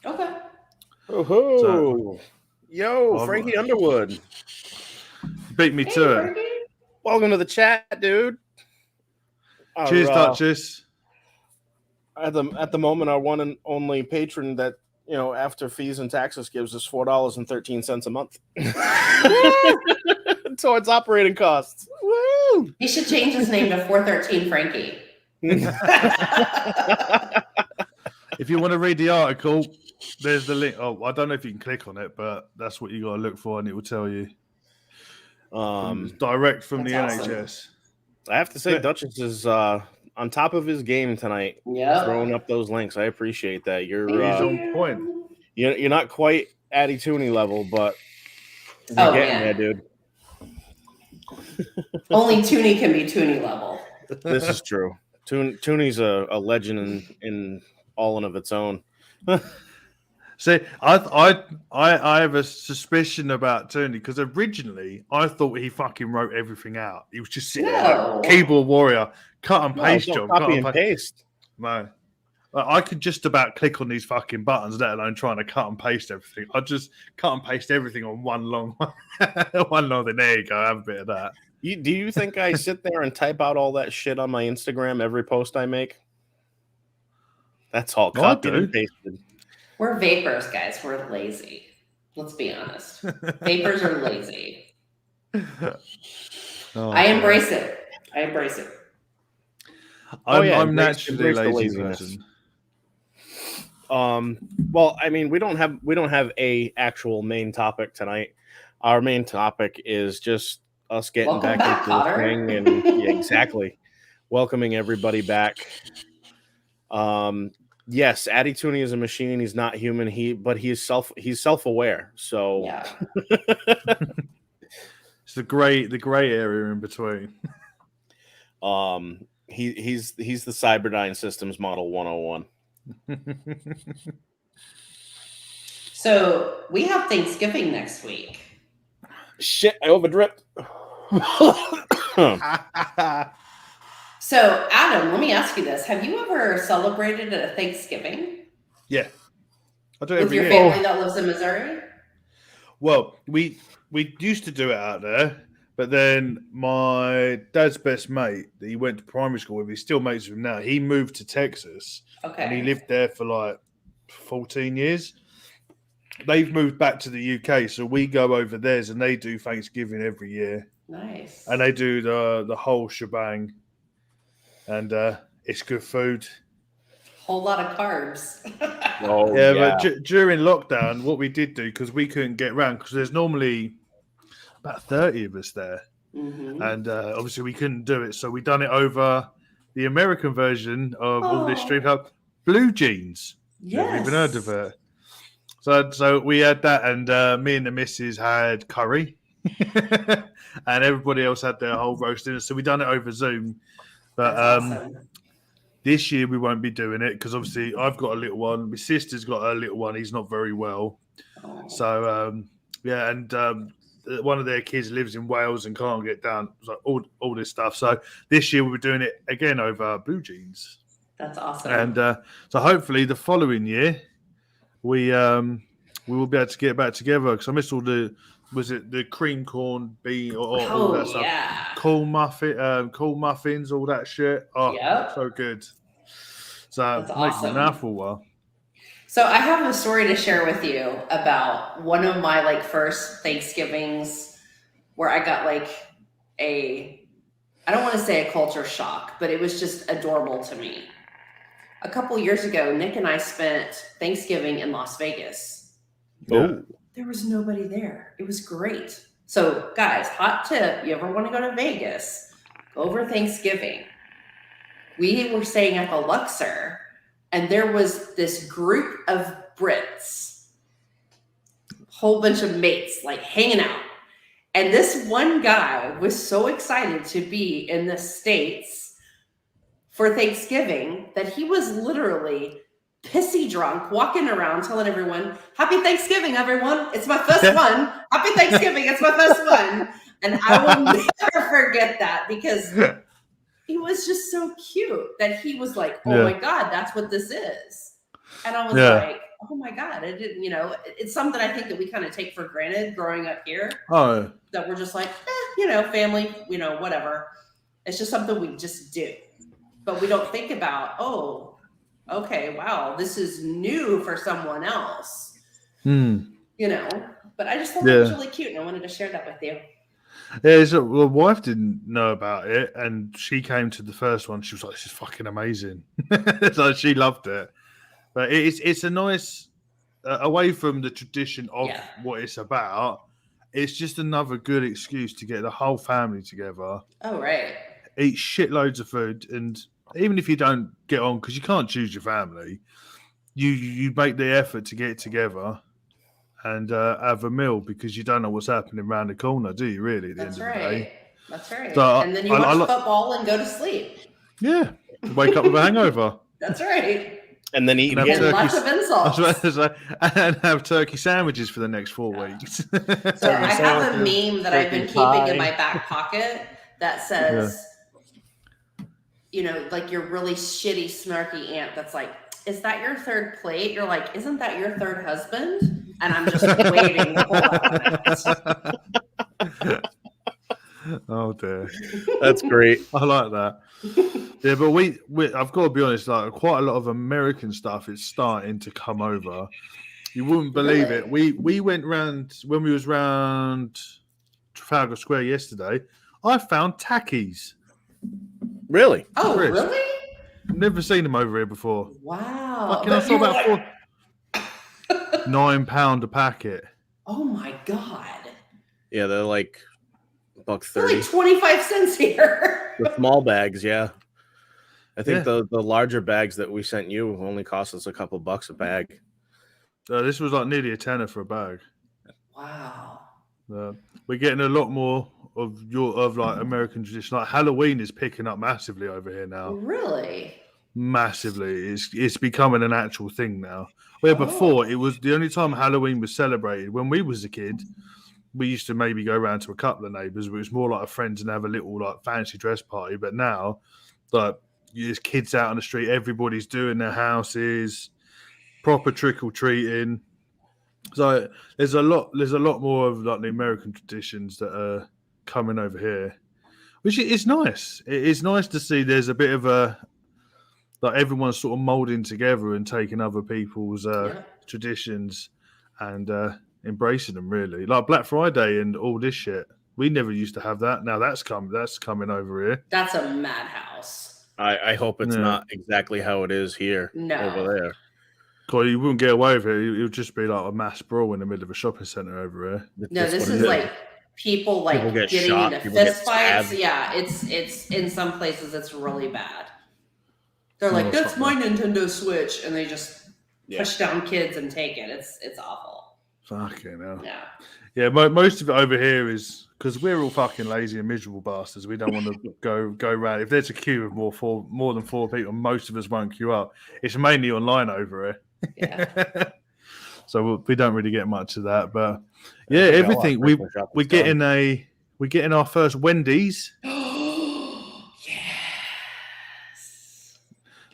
Okay. Oh, so, yo, Frankie Underwood. Beat me to Frankie. it. Welcome to the chat, dude. Cheers, Duchess. At the moment, our one and only patron that, after fees and taxes gives us $4.13 a month towards operating costs. Woo! He should change his name to 413 Frankie. If you want to read the article, there's the link. Oh, I don't know if you can click on it, but that's what you got to look for, and it will tell you. Direct from the NHS. I have to say, Duchess is on top of his game tonight. Yeah, throwing up those links. I appreciate that. You're on point. You're not quite Addy Tooney level, but you're getting there, dude. Only Tooney can be Tooney level. This is true. Tooney's a legend in all and of its own. See, I have a suspicion about Tooney, because originally I thought he fucking wrote everything out. He was just sitting there like keyboard warrior, cut and paste job, copy and paste. Man, I could just about click on these fucking buttons, let alone trying to cut and paste everything. I just cut and paste everything on one long thing. There you go. Have a bit of that. Do you think I sit there and type out all that shit on my Instagram every post I make? That's all copied and pasted. We're vapors, guys. We're lazy. Let's be honest. Vapors are lazy. I embrace it. I'm naturally lazy. Well, I mean, we don't have a actual main topic tonight. Our main topic is just us getting back into the thing, and exactly, welcoming everybody back. Yes, Addy Tooney is a machine. He's not human. He's self-aware. So yeah, it's the gray area in between. He's the Cyberdyne Systems Model 101. So we have Thanksgiving next week. Shit, I overdripped. So, Adam, let me ask you this. Have you ever celebrated a Thanksgiving? Yeah. I do with your family that lives in Missouri? Well, we used to do it out there, but then my dad's best mate that he went to primary school with, he still mates with him now, he moved to Texas. Okay. And he lived there for like 14 years. They've moved back to the UK, so we go over theirs, and they do Thanksgiving every year. Nice. And they do the whole shebang. And it's good food. Whole lot of carbs. But during lockdown, what we did do, because we couldn't get around, because there's normally about 30 of us there. Mm-hmm. And obviously we couldn't do it. So we done it over the American version of all this street hub, Blue Jeans. Yes. Never even heard of it. So we had that, and me and the missus had curry. And everybody else had their whole roast dinner. So we done it over Zoom. But awesome. This year we won't be doing it, because obviously I've got a little one. My sister's got a little one. He's not very well. Oh. So, one of their kids lives in Wales and can't get down. So all this stuff. So this year we'll be doing it again over Blue Jeans. That's awesome. And so hopefully the following year we will be able to get back together, because I missed all the cream corn bean or all that stuff. Yeah. Cool muffins, all that shit. Oh, yep. So good. So that's awesome. Making an for a while. So I have a story to share with you about one of my first Thanksgivings where I got I don't want to say a culture shock, but it was just adorable to me. A couple years ago, Nick and I spent Thanksgiving in Las Vegas. Oh, there was nobody there. It was great. So, guys, hot tip: you ever want to go to Vegas? Go over Thanksgiving. We were staying at the Luxor, and there was this group of Brits, whole bunch of mates, like hanging out. And this one guy was so excited to be in the States for Thanksgiving that he was literally pissy drunk, walking around telling everyone, "Happy Thanksgiving, everyone. It's my first one. Happy Thanksgiving. It's my first one." And I will never forget that because he was just so cute that he was like, "Oh my God, that's what this is." And I was like, "Oh my God." I didn't, it's something I think that we kind of take for granted growing up here. Oh. That we're just like, family, whatever. It's just something we just do. But we don't think about, oh, okay, wow, this is new for someone else. But I just thought that was really cute and I wanted to share that with you. Yeah, so my wife didn't know about it, and she came to the first one. She was like, "This is fucking amazing." So she loved it. But it's a nice away from the tradition of what it's about. It's just another good excuse to get the whole family together. Oh, right. Eat shitloads of food, and even if you don't get on, because you can't choose your family, you make the effort to get together and have a meal because you don't know what's happening around the corner, do you? Really? At the end of the day. That's right. So and then you watch football and go to sleep. Yeah, wake up with a hangover. That's right. And then eat again. Lots of insults. And have turkey sandwiches for the next 4 weeks. So I have a meme that I've been keeping in my back pocket that says, like your really shitty, snarky aunt that's like, "Is that your third plate?" You're like, "Isn't that your third husband?" And I'm just waiting to pull out that. Oh dear, that's great. I like that. Yeah, but we I've got to be honest, like quite a lot of American stuff is starting to come over. You wouldn't believe it. We went round when we was round Trafalgar Square yesterday. I found tackies. Really? Oh, Chris, really? Never seen them over here before. Wow. I saw about £9 a packet. Oh my God. Yeah, they're like $1.30. They're like 25 cents here. The small bags, yeah. I think the larger bags that we sent you only cost us a couple bucks a bag. This was like nearly a tenner for a bag. Wow. We're getting a lot more of like American tradition. Like Halloween is picking up massively over here now. Really? Massively. It's becoming an actual thing now. Where before it was the only time Halloween was celebrated when we was a kid. We used to maybe go around to a couple of neighbours, but it was more like a friends and have a little like fancy dress party. But now, like there's kids out on the street, everybody's doing their houses, proper trick or treating. So there's a lot more of like the American traditions that are coming over here, which is nice. It is nice to see there's a bit of a like everyone's sort of molding together and taking other people's traditions and embracing them. Really, like Black Friday and all this shit. We never used to have that. Now that's coming over here. That's a madhouse. I hope it's not exactly how it is here over there. God, you wouldn't get away with it. It would just be like a mass brawl in the middle of a shopping center over here. No, this is like people getting shot, into fist fights. Yeah, it's in some places it's really bad. They're like, "That's my Nintendo Switch," and they just push down kids and take it. It's awful. Fucking hell. Yeah. Most of it over here is because we're all fucking lazy and miserable bastards. We don't want to go around. If there's a queue of more than 4 people, most of us won't queue up. It's mainly online over here. Yeah. So we don't really get much of that, but everything we're getting our first Wendy's. Yes.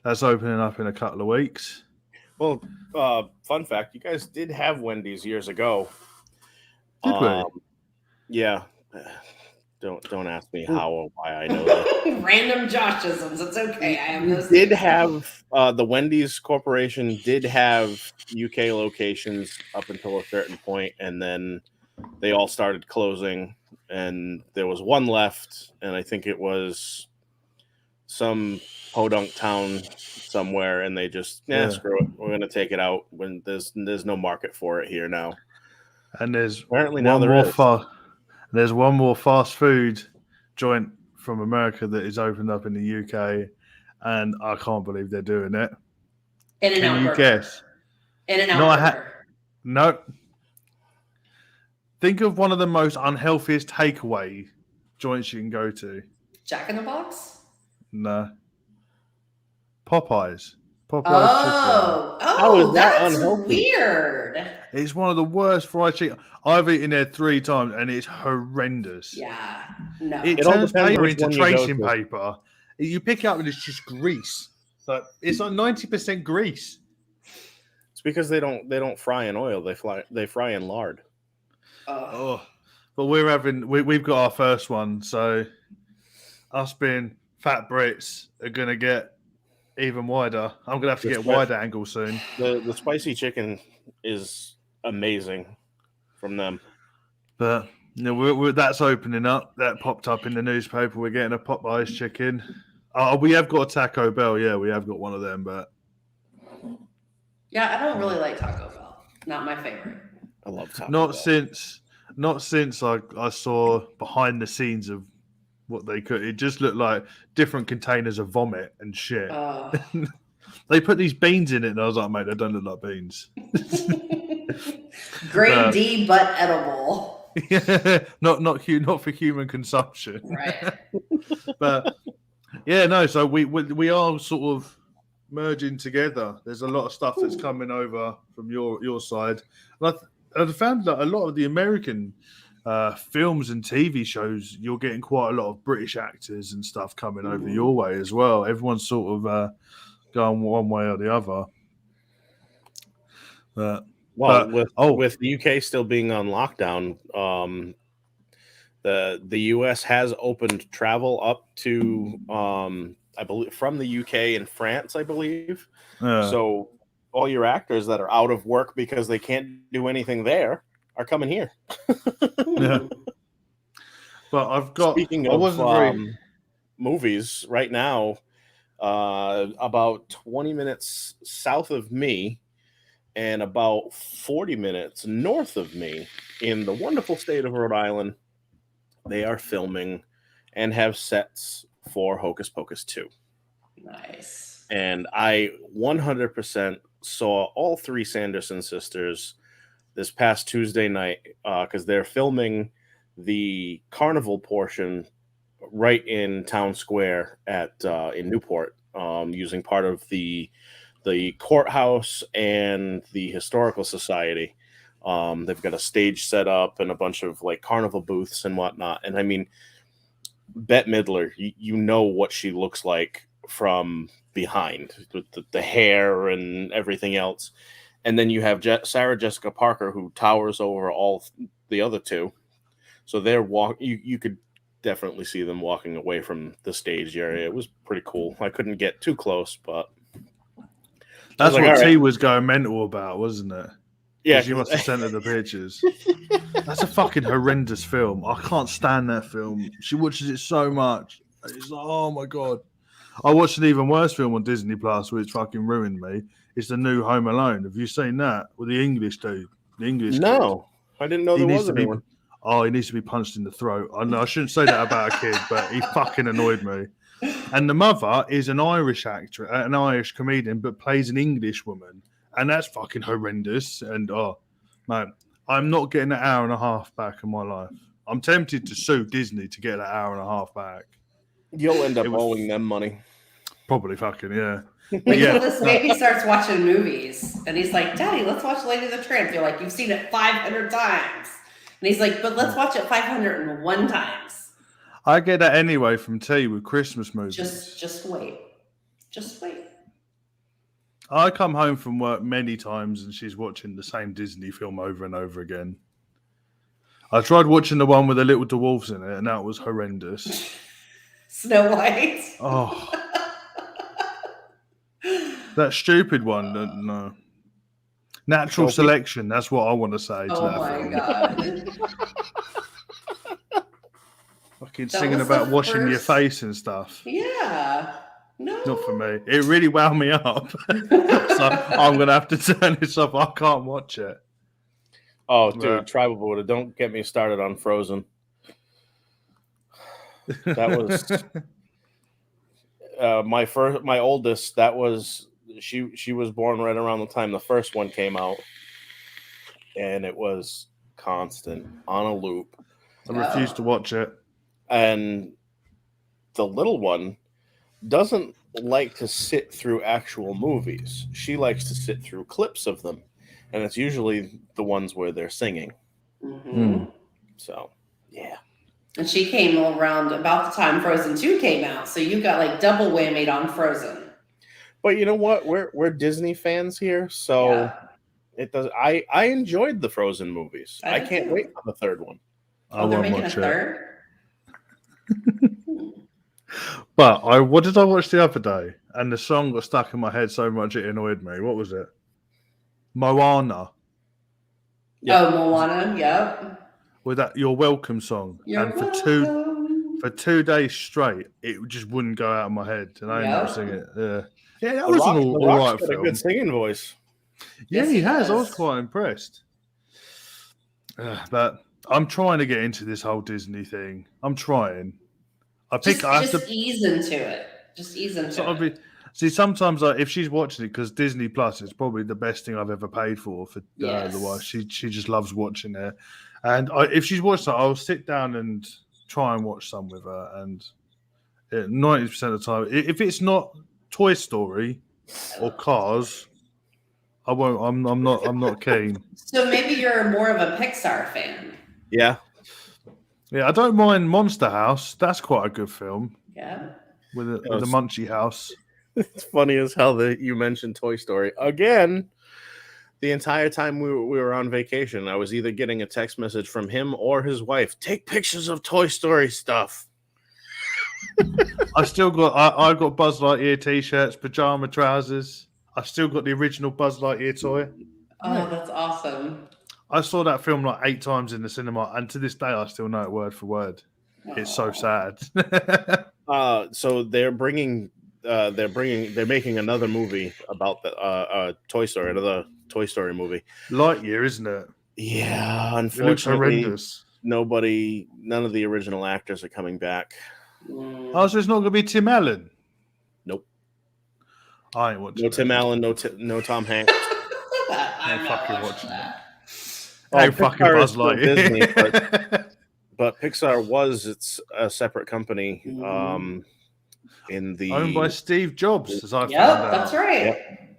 That's opening up in a couple of weeks. Well, fun fact: you guys did have Wendy's years ago. Did we? Yeah. Don't ask me how or why I know that. Random Joshisms. It's okay. I am those. Did have the Wendy's Corporation did have UK locations up until a certain point, and then they all started closing, and there was one left, and I think it was some podunk town somewhere, and they just screw it. We're gonna take it out when there's no market for it here now. And there's apparently now there is. There's one more fast food joint from America that is opened up in the UK, and I can't believe they're doing it. Can you guess? In-N-Out Burger. No. Think of one of the most unhealthiest takeaway joints you can go to. Jack in the Box? No. Popeyes. Oh, chicken. How is that that's unhealthy? Weird. It's one of the worst fried chicken. I've eaten there 3 times, and it's horrendous. Yeah, no. It turns paper into tracing paper. You pick it up, and it's just grease. So it's like 90% grease. It's because they don't fry in oil. They fry in lard. But we've got our first one, so us being fat Brits are gonna get even wider. I'm gonna have to get a wider angle soon. The spicy chicken is amazing from them. But that's opening up. That popped up in the newspaper. We're getting a Popeyes chicken. We have got a Taco Bell. Yeah, we have got one of them. But yeah, I don't really like Taco Bell. Not my favorite. I love Taco Bell. Not since I saw behind the scenes of what they could. It just looked like different containers of vomit and shit. They put these beans in it, and I was like, mate, they don't look like beans. Grade D, but edible. Yeah, not for human consumption. Right. But yeah, no. So we are sort of merging together. There's a lot of stuff that's coming over from your side. And I found that a lot of the American films and TV shows, you're getting quite a lot of British actors and stuff coming over your way as well. Everyone's sort of going one way or the other. With the UK still being on lockdown, the US has opened travel up to I believe from the UK and France, I believe. So all your actors that are out of work because they can't do anything there are coming here. Yeah. But speaking of movies right now, about 20 minutes south of me and about 40 minutes north of me in the wonderful state of Rhode Island, they are filming and have sets for Hocus Pocus 2. Nice. And I 100% saw all 3 Sanderson sisters this past Tuesday night because they're filming the carnival portion right in Town Square in Newport, using part of the courthouse and the historical society. They've got a stage set up and a bunch of like carnival booths and whatnot. And I mean, Bette Midler, you know what she looks like from behind with the hair and everything else. And then you have Sarah Jessica Parker, who towers over all the other 2. So they're you could definitely see them walking away from the stage area. It was pretty cool. I couldn't get too close, but that's what T was going mental about, wasn't it? Yeah, you must have sent her the pictures. That's a fucking horrendous film. I can't stand that film. She watches it so much. It's like, oh my god. I watched an even worse film on Disney Plus, which fucking ruined me. It's the new Home Alone. Have you seen that with the English dude? The English No, kid. I didn't know there was a new one. Oh, he needs to be punched in the throat. I shouldn't say that about a kid, but he fucking annoyed me. And the mother is an Irish actor, an Irish comedian, but plays an English woman. And that's fucking horrendous. And, man, I'm not getting an hour and a half back in my life. I'm tempted to sue Disney to get that hour and a half back. You'll end up owing them money. Probably fucking, yeah. Wait till this baby starts watching movies. And he's like, Daddy, let's watch Lady and the Tramp. You're like, you've seen it 500 times. And he's like, but let's watch it 501 times. I get that anyway from T with Christmas movies. Just wait. Just wait. I come home from work many times and she's watching the same Disney film over and over again. I tried watching the one with the little dwarfs in it and that was horrendous. Snow White. Oh. That stupid one. No. Natural Selection. That's what I want to say to that film. God. fucking singing about washing your face and stuff. Yeah. No. Not for me. It really wound me up. So I'm going to have to turn this off. I can't watch it. Oh, dude, Tribal Buddha, don't get me started on Frozen. That was my oldest. That was she was born right around the time the first one came out, and it was constant on a loop. I refuse to watch it. And the little one doesn't like to sit through actual movies. She likes to sit through clips of them, and it's usually the ones where they're singing. Mm-hmm. So, yeah. And she came around about the time Frozen 2 came out, so you got like double whammied on Frozen. But you know what? We're Disney fans here, so it does. I enjoyed the Frozen movies. I can't wait for the third one. They're making a third. But what did I watch the other day? And the song got stuck in my head so much it annoyed me. What was it? Moana. Yep. Oh, Moana. Yep. With that "You're Welcome" song, and for 2 days straight, it just wouldn't go out of my head, and I ended up singing it. Yeah, that was an all right film. A good singing voice. Yeah, he has. I was quite impressed. But I'm trying to get into this whole Disney thing. I'm trying. Just ease into it. Just ease into it. See, sometimes if she's watching it, because Disney Plus is probably the best thing I've ever paid for the wife. She just loves watching it. And if she's watched it, I'll sit down and try and watch some with her. And 90% of the time, if it's not Toy Story or Cars, I won't. I'm not keen. So maybe you're more of a Pixar fan. Yeah. Yeah, I don't mind Monster House. That's quite a good film. Yeah. With the Munchie house. It's funny as hell that you mentioned Toy Story again. The entire time we were on vacation, I was either getting a text message from him or his wife. Take pictures of Toy Story stuff. I got Buzz Lightyear t-shirts, pajama trousers. I still got the original Buzz Lightyear toy. Oh, that's awesome. I saw that film like 8 times in the cinema, and to this day I still know it word for word. Aww. It's so sad. So they're making another movie about the Toy Story, another Toy Story movie. Lightyear, isn't it? Yeah, unfortunately, none of the original actors are coming back. Oh, so it's not going to be Tim Allen? Nope. I ain't watching. No Tim Allen, no Tom Hanks. I'm fucking watching that. Hey, fucking Buzz Lightyear. Disney, but Pixar was a separate company. Owned by Steve Jobs, as I found out. That's right. Yep.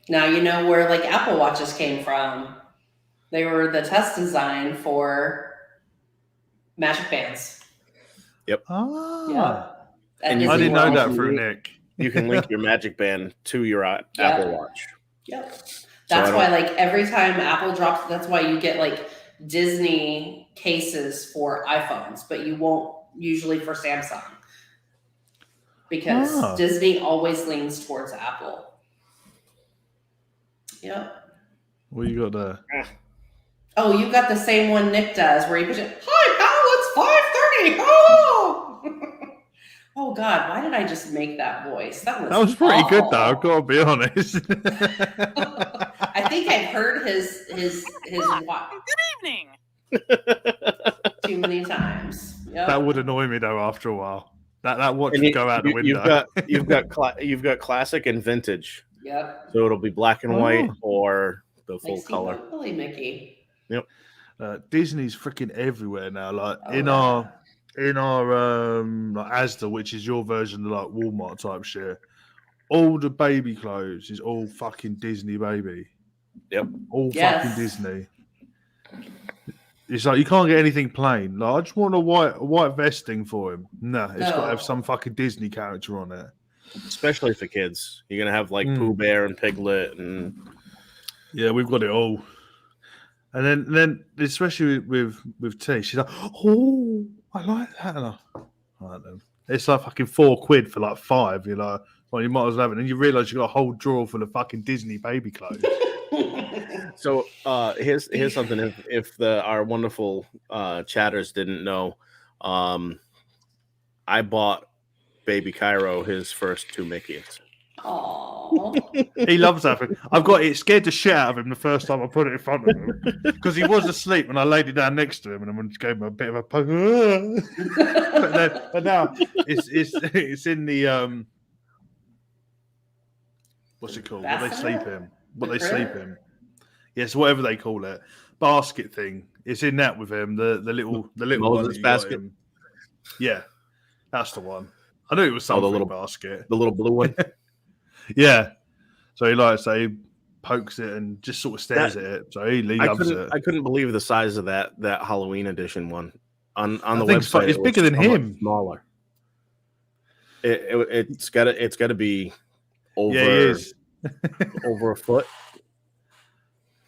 Now you know where like Apple Watches came from. They were the test design for Magic Bands. Yep. Ah. Yep. And I didn't know that through Nick. You can link your Magic Band to your Apple Watch. Yep. That's why, like, every time Apple drops, that's why you get like Disney cases for iPhones, but you won't usually for Samsung. Because Disney always leans towards Apple. Yep. What you got there? Oh, you got the same one Nick does, where you push it. Hi, pal, it's 5:30. Oh! Oh God, why did I just make that voice? That was pretty awful. good, though. I've got to be honest. I think I've heard his Good evening. Too many times. Yep. That would annoy me though after a while. That watch would go out the window. You've got classic and vintage. Yep. So it'll be black and white or the full color. Really, Mickey. Yep. Disney's freaking everywhere now. Like in our like Asda, which is your version of like Walmart type shit. All the baby clothes is all fucking Disney, baby. Yep. All fucking Disney. It's like you can't get anything plain. Like I just want a white vesting for him. Nah, it's got to have some fucking Disney character on it. Especially for kids. You're gonna have like Pooh Bear and Piglet and yeah, we've got it all. And then especially with T, she's like, oh, I like that. And it's like fucking £4 for like 5. You're like, well, you might as well have it. And you realise you got a whole drawer full of fucking Disney baby clothes. So here's something. If our wonderful chatters didn't know, I bought baby Cairo his first 2 Mickeys. Oh, He loves that thing. I've got it scared the shit out of him the first time I put it in front of him because he was asleep when I laid it down next to him and I just gave him a bit of a poke. but now it's in the what's it called? What they sleep in? What they sleep in? Yes, whatever they call it, basket thing. It's in that with him. The little Moses one basket. Yeah, that's the one. I knew it was something little basket. The little blue one. Yeah. So he he pokes it and just sort of stares at it. So he loves it. I couldn't believe the size of that Halloween edition one on the website. It's bigger than him. Smaller. It's got to be over. Yeah, it is. over a foot.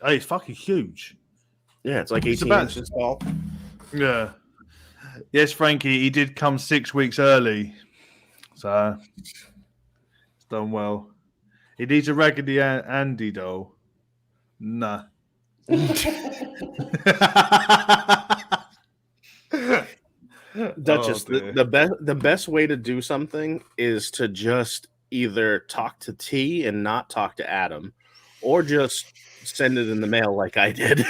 Hey, it's fucking huge. Yeah, it's like 18 inches tall. Yeah. Yes, Frankie, he did come 6 weeks early. So it's done well. He needs a Raggedy Andy doll. Nah. Duchess, the best way to do something is to just either talk to T and not talk to Adam, or just send it in the mail like I did.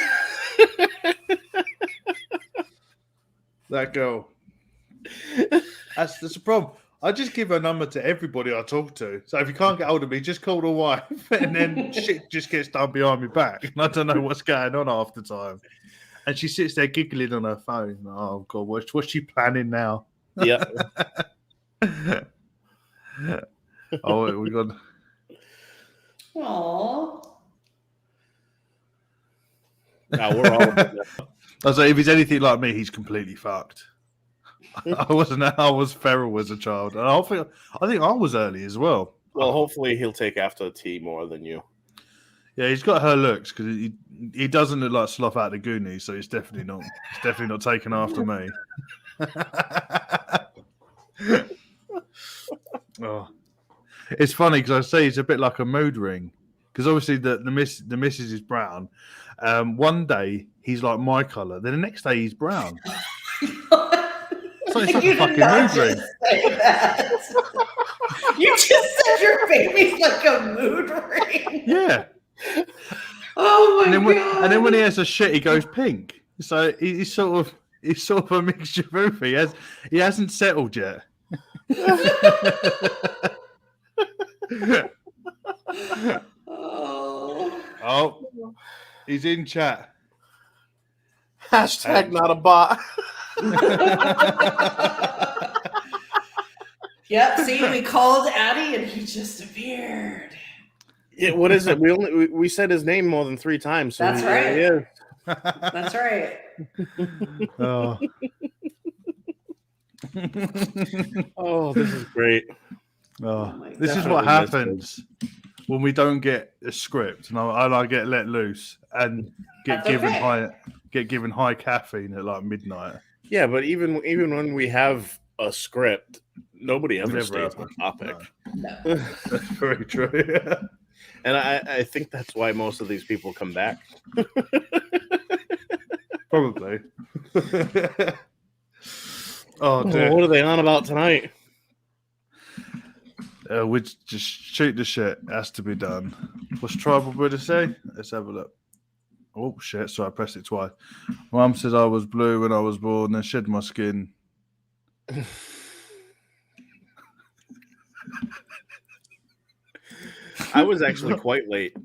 That girl. That's the problem. I just give her number to everybody I talk to. So if you can't get hold of me, just call the wife, and then shit just gets done behind my back. And I don't know what's going on half the time. And she sits there giggling on her phone. Oh God, what's she planning now? Yeah. Oh, we got. Aww. No, we're all. I was like, if he's anything like me, he's completely fucked. I was feral as a child, and I think I was early as well. Well, hopefully he'll take after T more than you. Yeah, he's got her looks because he doesn't look like Sloth out of the Goonies, so he's definitely not taking after me. Oh. It's funny because I say he's a bit like a mood ring because obviously the missus is brown. One day he's like my colour, then the next day he's brown. So it's like a fucking mood ring. You just said your baby's like a mood ring. Yeah. Oh my god! And then when he has a shit, he goes pink. So he's sort of a mixture of everything. He hasn't settled yet. Oh, he's in chat. Hashtag not a bot. Yep. See, we called Addy and he just appeared. Yeah, what is it? We said his name more than 3 times. So That's right. Yeah. That's right. Oh. Oh, this is great. This is what happens when we don't get a script, and I get let loose and get given high caffeine at like midnight. Yeah, but even when we have a script, nobody ever stays on topic. No. That's very true. And I think that's why most of these people come back. Probably. Oh, dear. What are they on about tonight? We just shoot the shit. Has to be done. What's Tribal Buddha say? Let's have a look. Oh, shit. So I pressed it twice. Mum says I was blue when I was born and shed my skin. I was actually quite late.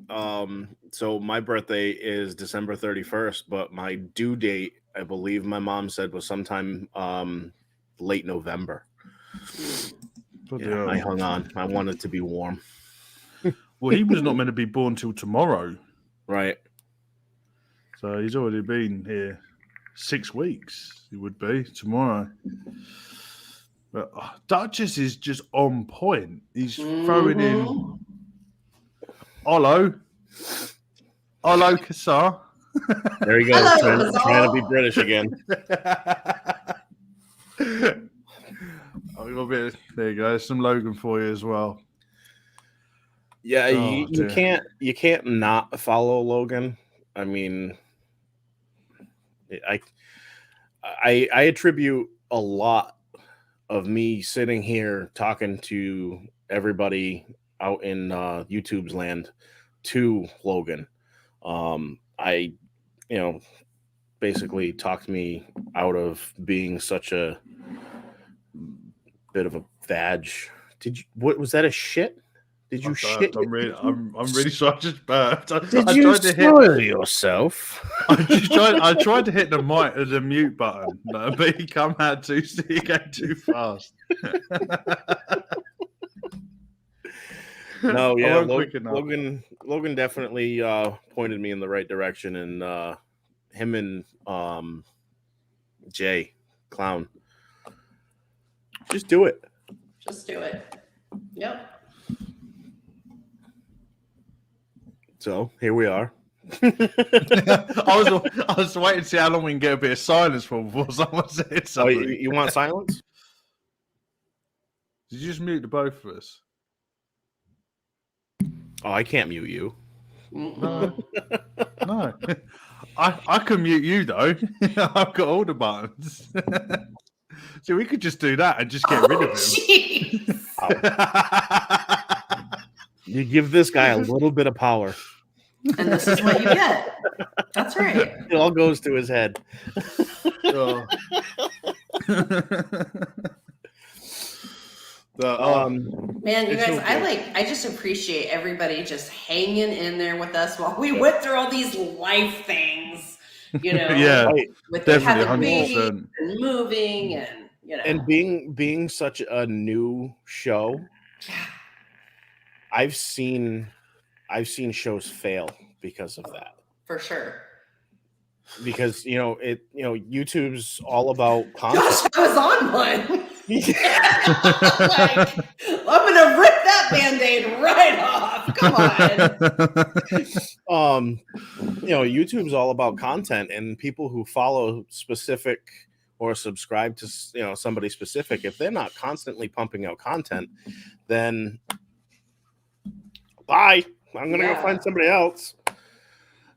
So my birthday is December 31st, but my due date, I believe my mom said, was sometime late November. Yeah, I hung on. I wanted to be warm. Well, he was not meant to be born till tomorrow. Right. So he's already been here 6 weeks. He would be tomorrow. But Duchess is just on point. He's throwing in Hello, Kassar. There you go. Trying to be British again. There you go. Some Logan for you as well. Yeah, you can't not follow Logan. I mean, I attribute a lot of me sitting here talking to everybody out in YouTube's land to Logan. I, basically talked me out of being such a bit of a vag. What was that? A shit? Did you shit? I'm really sorry. I just burped. Did you spoil yourself? I tried to hit the mute button, but he came out too fast. No, yeah, Logan definitely pointed me in the right direction, and him and Jay Clown. Just do it. Yep. So here we are. I was waiting to see how long we can get a bit of silence for before someone said something. Oh, you want silence? Did you just mute the both of us? Oh, I can't mute you. No. I can mute you though. I've got all the buttons. So we could just do that and just get rid of him. You give this guy a little bit of power. And this is what you get. That's right. It all goes to his head. Oh. Man, you guys, I just appreciate everybody just hanging in there with us while we went through all these life things, Yeah, with definitely, having babies 100%. and moving and and being such a new show. I've seen shows fail because of that. For sure. Because YouTube's all about content. Gosh, I was on one. I'm gonna rip that Band-Aid right off. Come on. YouTube's all about content, and people who follow specific or subscribe to somebody specific, if they're not constantly pumping out content, then bye. I'm gonna go find somebody else. I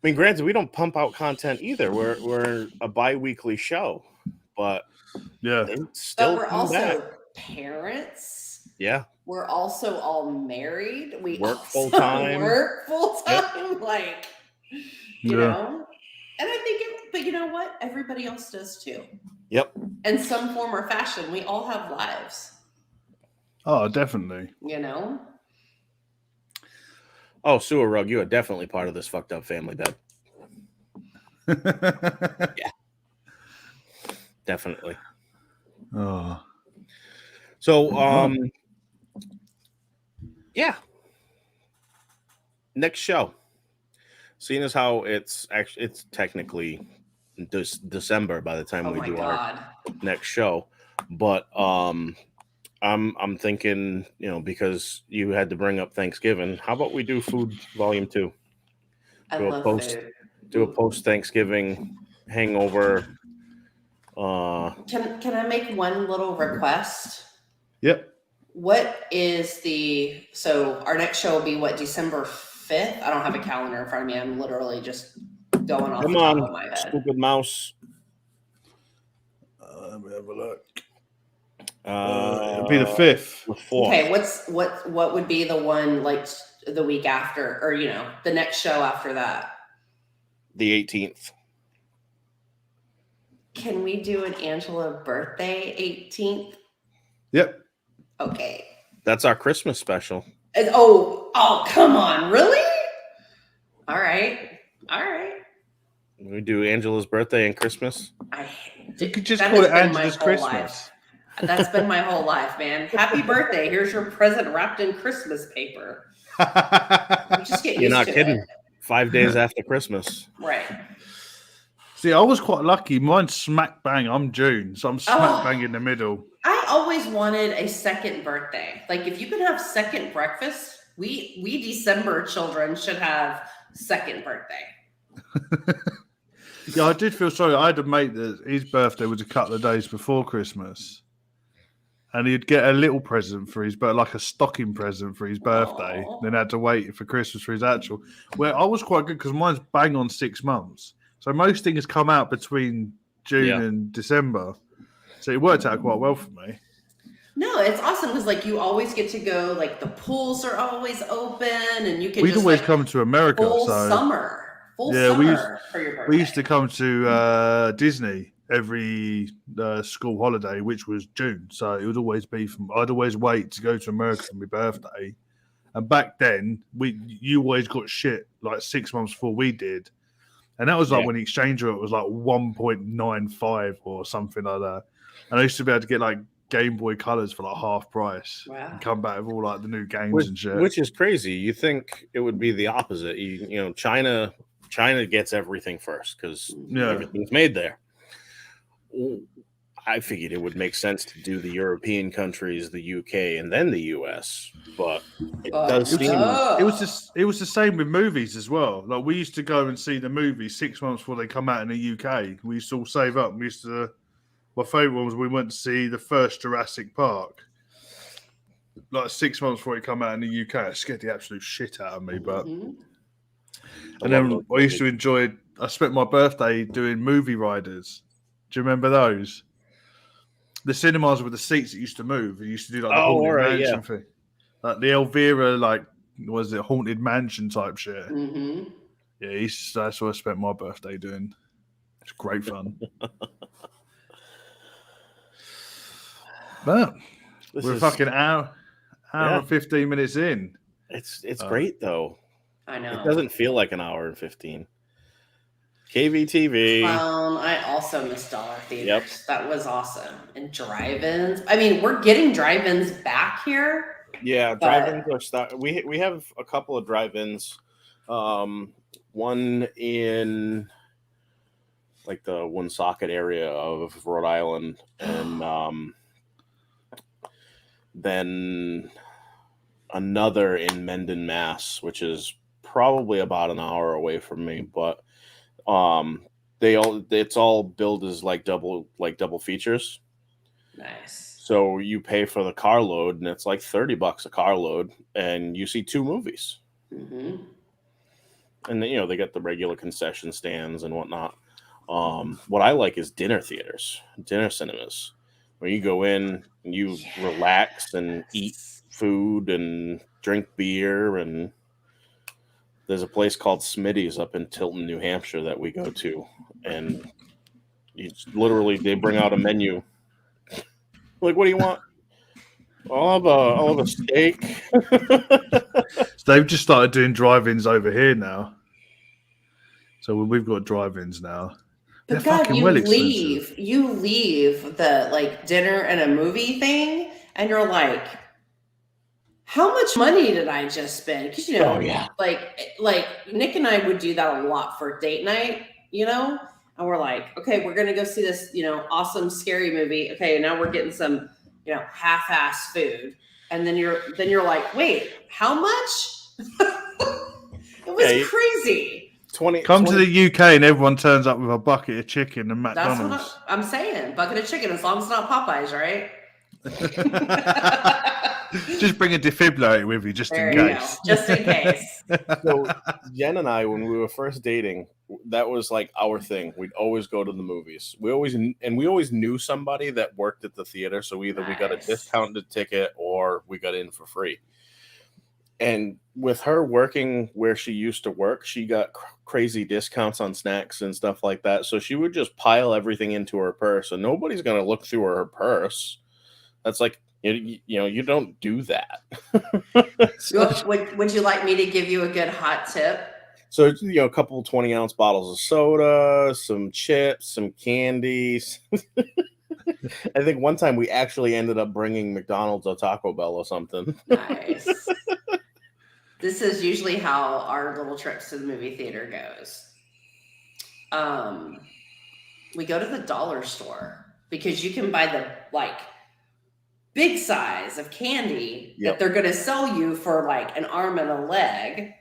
mean, granted, we don't pump out content either. We're a bi-weekly show, but we're also parents. Yeah, we're also all married. We work full time. Yep. Like you know. And I think, but you know what? Everybody else does too. Yep. In some form or fashion, we all have lives. Oh, definitely. Oh, Sewer Rug, you are definitely part of this fucked up family, babe. Yeah. Definitely. Oh. So, yeah. Next show. Seeing as how it's technically December by the time we do our next show, but I'm thinking, because you had to bring up Thanksgiving, how about we do Food Volume 2? Do a post Thanksgiving hangover. Can I make one little request? Yep. What is so our next show will be December 5th? I don't have a calendar in front of me. I'm literally just going off the top of my head. Stupid mouse. Let me have a look. It'll be the 5th. Okay, what would be the one like the week after, or the next show after that? The 18th. Can we do an Angela birthday 18th? Yep. Okay. That's our Christmas special. Oh, come on, really? All right. We do Angela's birthday and Christmas. You could just call it Angela's Christmas. Life. That's been my whole life, man. Happy birthday. Here's your present wrapped in Christmas paper. Just get used You're not to kidding. It. 5 days after Christmas. Right. See, I was quite lucky. Mine's smack bang. I'm June, so I'm smack bang in the middle. I always wanted a second birthday. Like, if you could have second breakfast, we December children should have second birthday. Yeah, I did feel sorry. I had a mate that his birthday was a couple of days before Christmas. And he'd get a little present for his birthday, like a stocking present for his birthday. Aww. Then had to wait for Christmas for his actual. Well, I was quite good because mine's bang on 6 months. So most things come out between June and December. So it worked out quite well for me. No, it's awesome because like you always get to go. Like the pools are always open, and you can. We'd just, always like, come to America, full so summer for your birthday. we used to come to Disney every school holiday, which was June. So it would always be I'd always wait to go to America for my birthday. And back then, you always got shit like 6 months before we did. And that was like when the exchange rate was like 1.95 or something like that. And I used to be able to get like Game Boy Colors for like half price. Wow. And come back with all like the new games and shit. Which is crazy. You think it would be the opposite. You know, China gets everything first because everything's made there. I figured it would make sense to do the European countries, the UK, and then the US. But it does seem it was the same with movies as well. Like we used to go and see the movies 6 months before they come out in the UK. We used to all save up. My favourite one was we went to see the first Jurassic Park. Like 6 months before it come out in the UK. It scared the absolute shit out of me. But and then I used to enjoy. I spent my birthday doing movie riders. Do you remember those? The cinemas with the seats that used to move. It used to do like the haunted mansion thing, like the Elvira, like was it haunted mansion type shit? Mm-hmm. Yeah, that's what I spent my birthday doing. It's great fun. But we're fucking hour and 15 minutes in. It's great though. I know it doesn't feel like an hour and 15. KVTV. I also miss dollar theaters. Yep. That was awesome. And drive-ins. I mean, we're getting drive-ins back here. Yeah, drive-ins are stuck. We have a couple of drive-ins. One in like the Woonsocket area of Rhode Island, and then another in Mendon, Mass, which is probably about an hour away from me, but it's all billed as like double features. Nice. So you pay for the carload, and it's like $30 a carload, and you see 2 movies. Mm-hmm. And then, they got the regular concession stands and whatnot. What I like is dinner cinemas, where you go in and you relax and eat food and drink beer. And there's a place called Smitty's up in Tilton, New Hampshire that we go to, and they bring out a menu. Like, what do you want? I'll have a steak. So they've just started doing drive-ins over here now. So we've got drive-ins now. But God, you leave the like dinner and a movie thing, and you're like, how much money did I just spend? Because like Nick and I would do that a lot for date night, and we're like, okay, we're gonna go see this, awesome scary movie. Okay, now we're getting some, half-ass food, and then you're like, wait, how much? It was crazy. Come to the UK and everyone turns up with a bucket of chicken and McDonald's. That's what I'm saying. Bucket of chicken, as long as it's not Popeyes, right? Just bring a defibrillator with you, just in case. Just in case. So Jen and I, when we were first dating, that was like our thing. We'd always go to the movies. We always knew somebody that worked at the theater, so either we got a discounted ticket or we got in for free. And with her working where she used to work, she got crazy discounts on snacks and stuff like that. So she would just pile everything into her purse, and nobody's going to look through her purse. That's like, you don't do that. Would you like me to give you a good hot tip? So, a couple 20-ounce bottles of soda, some chips, some candies. I think one time we actually ended up bringing McDonald's or Taco Bell or something. Nice. This is usually how our little trips to the movie theater goes. We go to the dollar store because you can buy the big size of candy that they're going to sell you for like an arm and a leg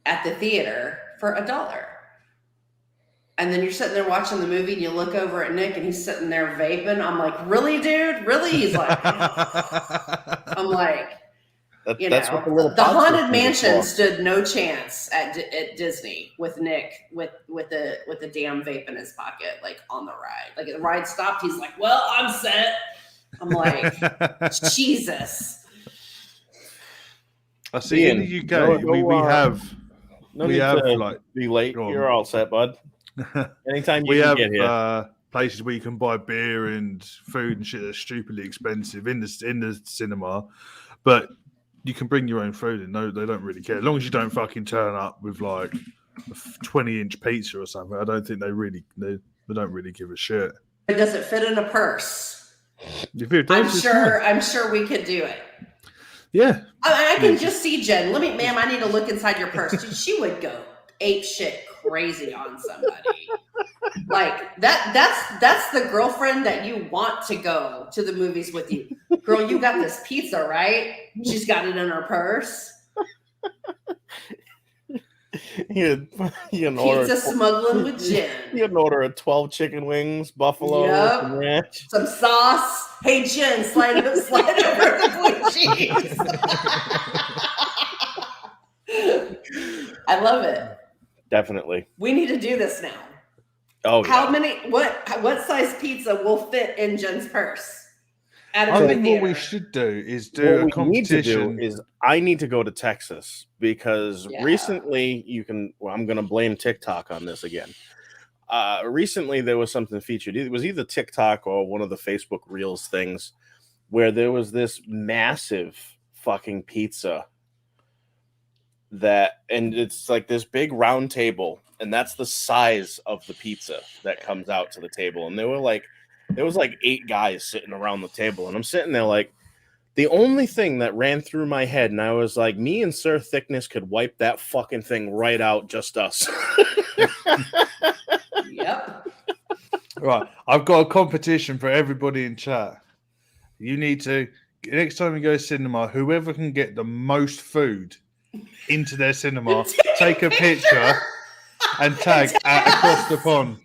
at the theater for $1. And then you're sitting there watching the movie and you look over at Nick and he's sitting there vaping. I'm like, really, dude? Really? He's like, I'm like, that's what the Haunted Mansion stood no chance at Disney with Nick with the damn vape in his pocket, like on the ride. Like the ride stopped, he's like, well, I'm set. I'm like, Jesus. I see Ian, in the UK we have like be late. You're all set, bud. Anytime you can get here. Places where you can buy beer and food and shit that's stupidly expensive in the cinema, but you can bring your own food and no, they don't really care as long as you don't fucking turn up with like a 20-inch pizza or something. I don't think they don't really give a shit. It doesn't fit in a purse. If it does, I'm sure we could do it. Yeah. I can just see Jen. Ma'am, I need to look inside your purse. Dude, she would go ape shit crazy on somebody. Like that's the girlfriend that you want to go to the movies with you. Girl, you got this pizza, right? She's got it in her purse. You can Pizza smuggling with Jen. You can order a 12 chicken wings, buffalo, and ranch. Some sauce. Hey Jen, slide over the blue cheese. I love it. Definitely. We need to do this now. Oh, yeah. What size pizza will fit in Jen's purse? I think what we should do is do a competition. I need to go to Texas because recently I'm going to blame TikTok on this again. Recently there was something featured. It was either TikTok or one of the Facebook Reels things where there was this massive fucking pizza and it's like this big round table, and that's the size of the pizza that comes out to the table. And there was like 8 guys sitting around the table, and I'm sitting there like, the only thing that ran through my head, and I was like, me and Sir Thickness could wipe that fucking thing right out, just us. Yep. Right. I've got a competition for everybody in chat. You need to, next time you go to cinema, whoever can get the most food into their cinema, take a picture and tag Across the Pond.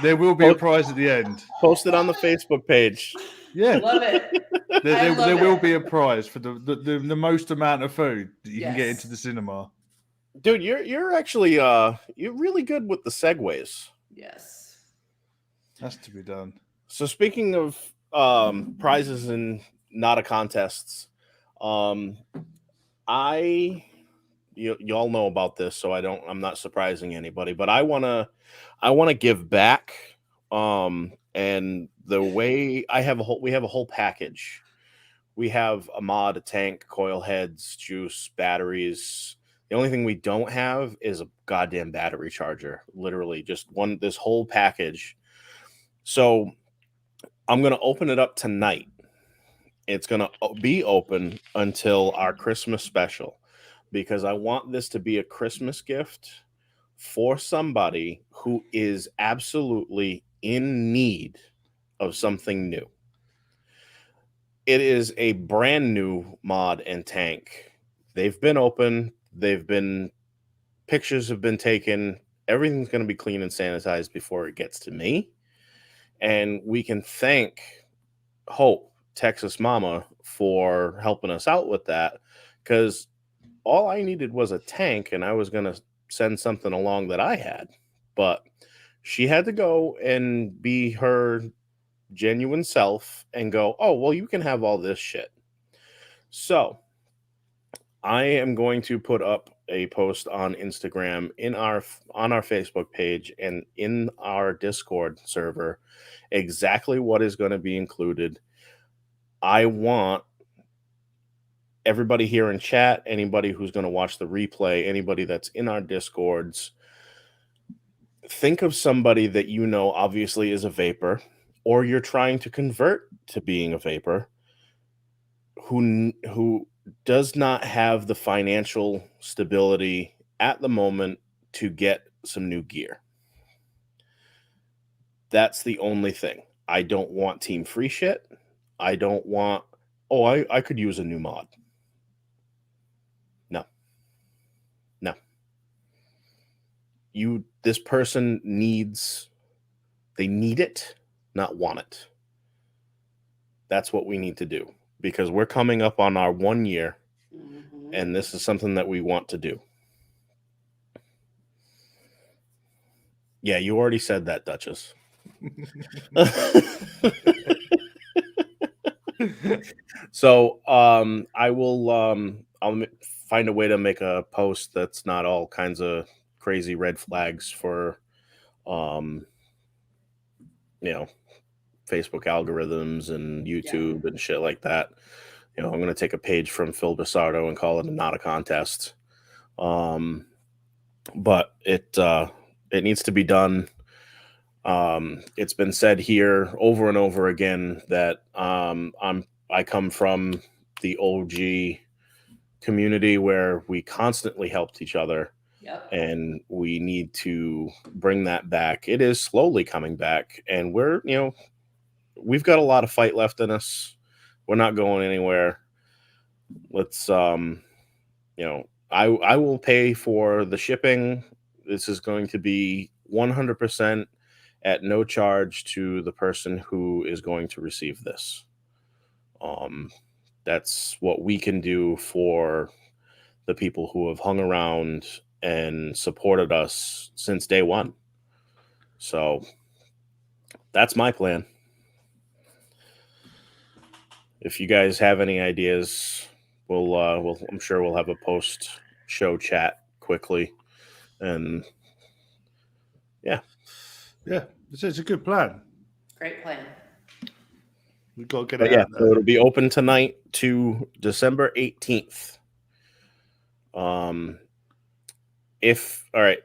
There will be a prize at the end. Post it on the Facebook page. Yeah. Love it. There will be a prize for the most amount of food that you can get into the cinema. Dude, you're actually you're really good with the segues. Yes. Has to be done. So speaking of prizes and not a contests, y'all know about this, so I'm not surprising anybody, but I wanna give back. And the way we have a whole package. We have a mod, a tank, coil heads, juice, batteries. The only thing we don't have is a goddamn battery charger. Literally, just this whole package. So I'm gonna open it up tonight. It's gonna be open until our Christmas special, because I want this to be a Christmas gift for somebody who is absolutely in need of something new. It is a brand new mod and tank. They've been open. Pictures have been taken. Everything's going to be clean and sanitized before it gets to me. And we can thank Hope, Texas Mama, for helping us out with that, because all I needed was a tank, and I was going to send something along that I had. But she had to go and be her genuine self and go, oh, well, you can have all this shit. So I am going to put up a post on Instagram, on our Facebook page, and in our Discord server exactly what is going to be included. I want everybody here in chat, anybody who's going to watch the replay, anybody that's in our Discords, think of somebody that you know obviously is a vapor, or you're trying to convert to being a vapor, who does not have the financial stability at the moment to get some new gear. That's the only thing. I don't want team free shit. I don't want, I could use a new mod. No. This person they need it, not want it. That's what we need to do, because we're coming up on our 1 year, and this is something that we want to do. Yeah, you already said that, Duchess. So I will I'll find a way to make a post that's not all kinds of crazy red flags for you know, Facebook algorithms and YouTube and shit like that. You know, I'm going to take a page from Phil Basardo and call it not a contest. But it needs to be done. It's been said here over and over again that I come from the OG community where we constantly helped each other. Yep. And we need to bring that back. It is slowly coming back, and we've got a lot of fight left in us. We're not going anywhere. Let's I will pay for the shipping. This is going to be 100% at no charge to the person who is going to receive this. That's what we can do for the people who have hung around and supported us since day one. So that's my plan. If you guys have any ideas, I'm sure we'll have a post-show chat quickly. And yeah, it's a good plan. Great plan. We've got to get it out there. So it'll be open tonight to December 18th. All right.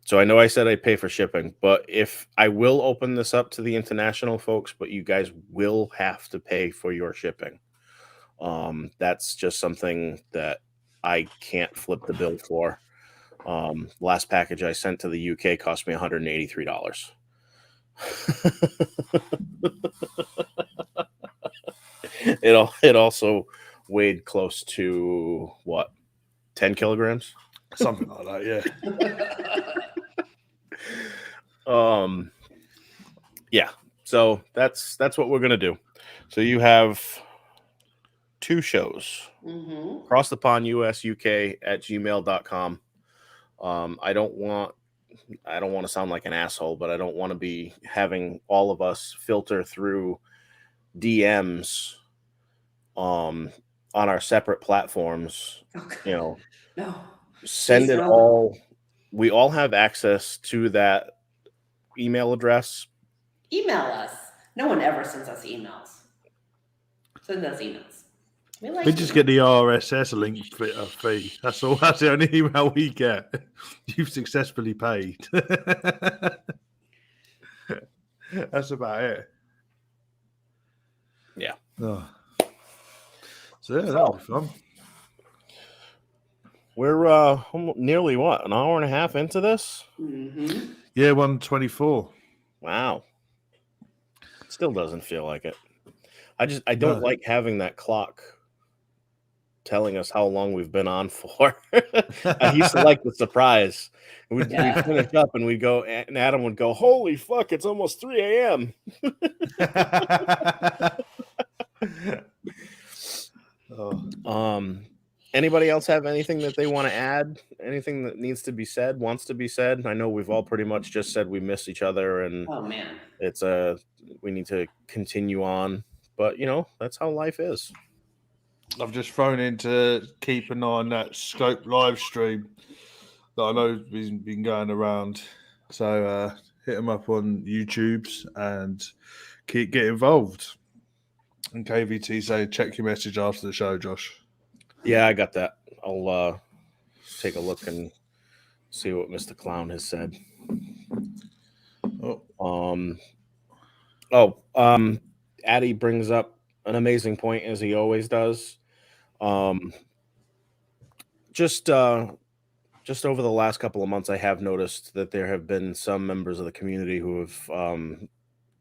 So I know I said I pay for shipping, but if I will open this up to the international folks, but you guys will have to pay for your shipping. That's just something that I can't flip the bill for. Last package I sent to the UK cost me $183. It also weighed close to 10 kilograms? Something like that, yeah. Yeah. So that's what we're gonna do. So you have 2 shows. Across the Pond US UK at gmail.com. I don't want to sound like an asshole, but I don't want to be having all of us filter through DMs on our separate platforms. Okay. No. Send it all. We all have access to that email address. Email us. No one ever sends us emails. Send us emails. We just get the RSS link fee. That's all. That's the only email we get. You've successfully paid. That's about it. Yeah. Oh. So that'll be fun. We're nearly an hour and a half into this? Mm-hmm. Yeah, 124. Wow. Still doesn't feel like it. I don't like having that clock telling us how long we've been on for. I used to like the surprise. We'd finish up and we'd go, and Adam would go, "Holy fuck, it's almost 3 a.m." Anybody else have anything that they want to add? Anything that needs to be said, wants to be said? I know we've all pretty much just said we miss each other, and it's we need to continue on. But that's how life is. I've just thrown into keep an eye on that Scope live stream that I know has been going around. So hit them up on YouTube's and get involved. And KVT say check your message after the show, Josh. Yeah, I got that. I'll take a look and see what Mr. Clown has said. Addy brings up an amazing point, as he always does. Just over the last couple of months, I have noticed that there have been some members of the community who have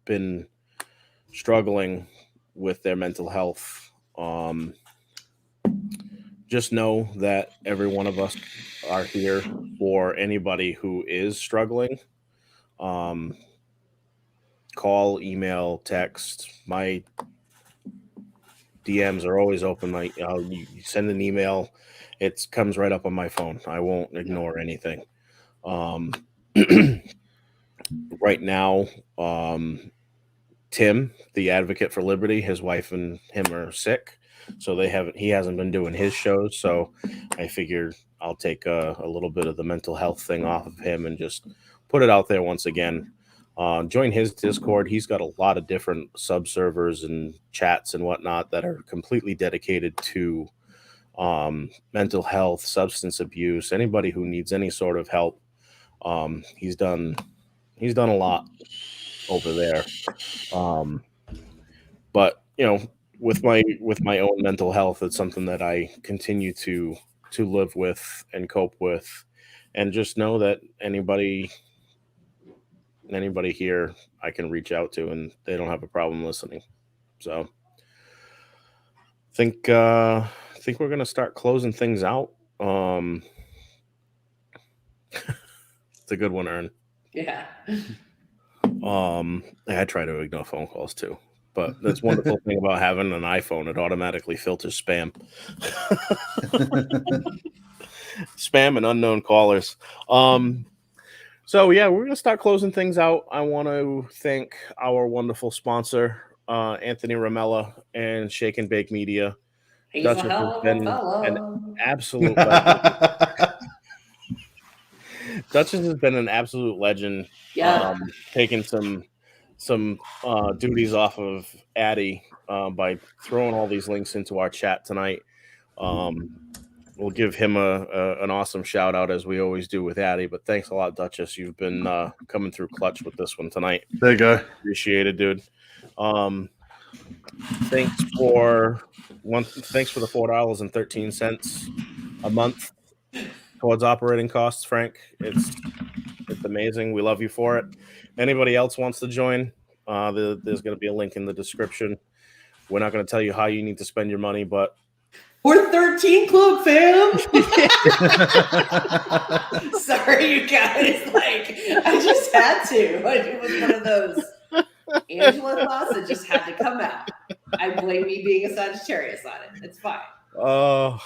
been struggling with their mental health. Just know that every one of us are here for anybody who is struggling. Call, email, text. My DMs are always open. You send an email, it comes right up on my phone. I won't ignore anything. Right now, Tim, the advocate for liberty, his wife and him are sick, so he hasn't been doing his shows. So I figured I'll take a little bit of the mental health thing off of him and just put it out there once again. Join his Discord. He's got a lot of different subservers and chats and whatnot that are completely dedicated to mental health, substance abuse, anybody who needs any sort of help. He's done a lot over there. But with my own mental health, it's something that I continue to live with and cope with, and just know that anybody here I can reach out to and they don't have a problem listening. So think we're going to start closing things out. It's a good one, Ern. Yeah. I try to ignore phone calls too, but that's wonderful thing about having an iPhone. It automatically filters spam. Spam and unknown callers. So yeah, we're gonna start closing things out. I want to thank our wonderful sponsor, Anthony Ramella and Shake and Bake Media. He's Duchess a hell has of been a fellow. an absolute legend. Duchess has been an absolute legend. Yeah. Taking some duties off of Addie by throwing all these links into our chat tonight. We'll give him an awesome shout out as we always do with Addie. But thanks a lot, Duchess. You've been coming through clutch with this one tonight. There you go. Appreciate it, dude. Thanks for the $4.13 a month towards operating costs, Frank. It's amazing. We love you for it. Anybody else wants to join? There's going to be a link in the description. We're not going to tell you how you need to spend your money, but we're 13 Club, fam. Sorry, you guys. Like, I just had to. Like, it was one of those Angela thoughts that just had to come out. I blame me being a Sagittarius on it. It's fine. Oh.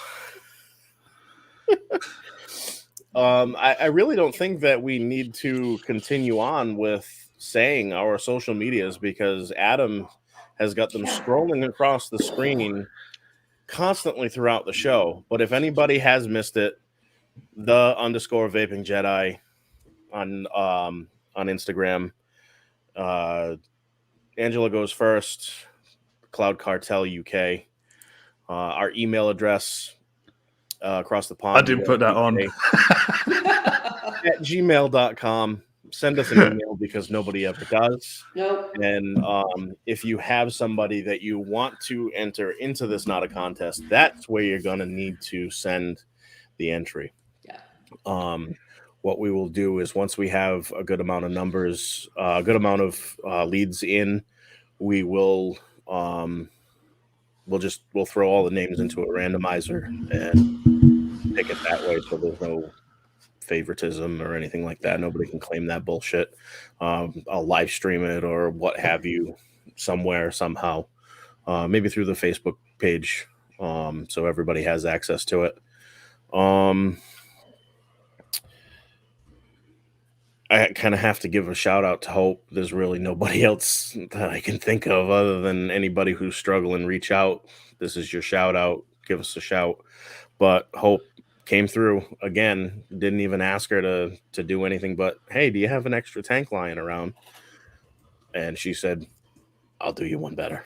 I really don't think that we need to continue on with saying our social medias because Adam has got them scrolling across the screen constantly throughout the show. But if anybody has missed it, _vaping Jedi on Instagram. Angela goes first. Cloud Cartel UK. Our email address. Across the pond. I didn't put that on. At gmail.com. Send us an email because nobody ever does. Nope. And if you have somebody that you want to enter into this not a contest, that's where you're going to need to send the entry. Yeah. What we will do is once we have a good amount of numbers, a good amount of leads in, we will we'll throw all the names into a randomizer and pick it that way, so there's no favoritism or anything like that. Nobody can claim that bullshit. I'll live stream it or what have you somewhere, somehow, maybe through the Facebook page, so everybody has access to it. I kind of have to give a shout out to Hope. There's really nobody else that I can think of other than anybody who's struggling. Reach out. This is your shout out. Give us a shout. But Hope came through again. Didn't even ask her to do anything but, hey, do you have an extra tank lying around? And she said, I'll do you one better.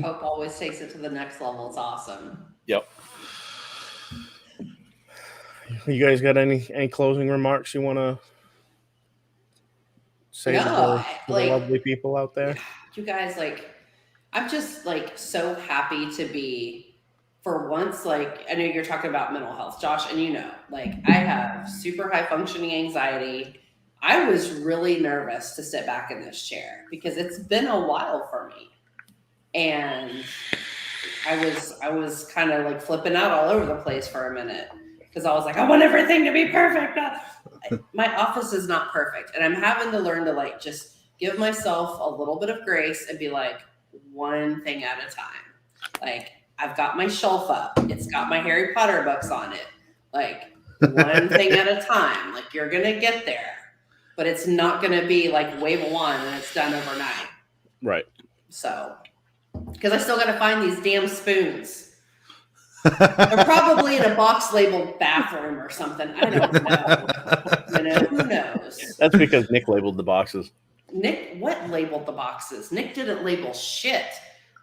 Hope always takes it to the next level. It's awesome. Yep. You guys got any closing remarks you want to say to the lovely people out there? You guys, I'm just so happy to be, for once, I know you're talking about mental health, Josh, and I have super high functioning anxiety. I was really nervous to sit back in this chair because it's been a while for me. And I was kind of flipping out all over the place for a minute. Because I was I want everything to be perfect. My office is not perfect. And I'm having to learn to just give myself a little bit of grace and be one thing at a time. I've got my shelf up. It's got my Harry Potter books on it. One thing at a time. You're going to get there. but it's not going to be like wave a wand and it's done overnight. Right. So, because I still got to find these damn spoons. They're probably in a box labeled bathroom or something. I don't know. Who knows? That's because Nick labeled the boxes. Nick, what labeled the boxes? Nick didn't label shit.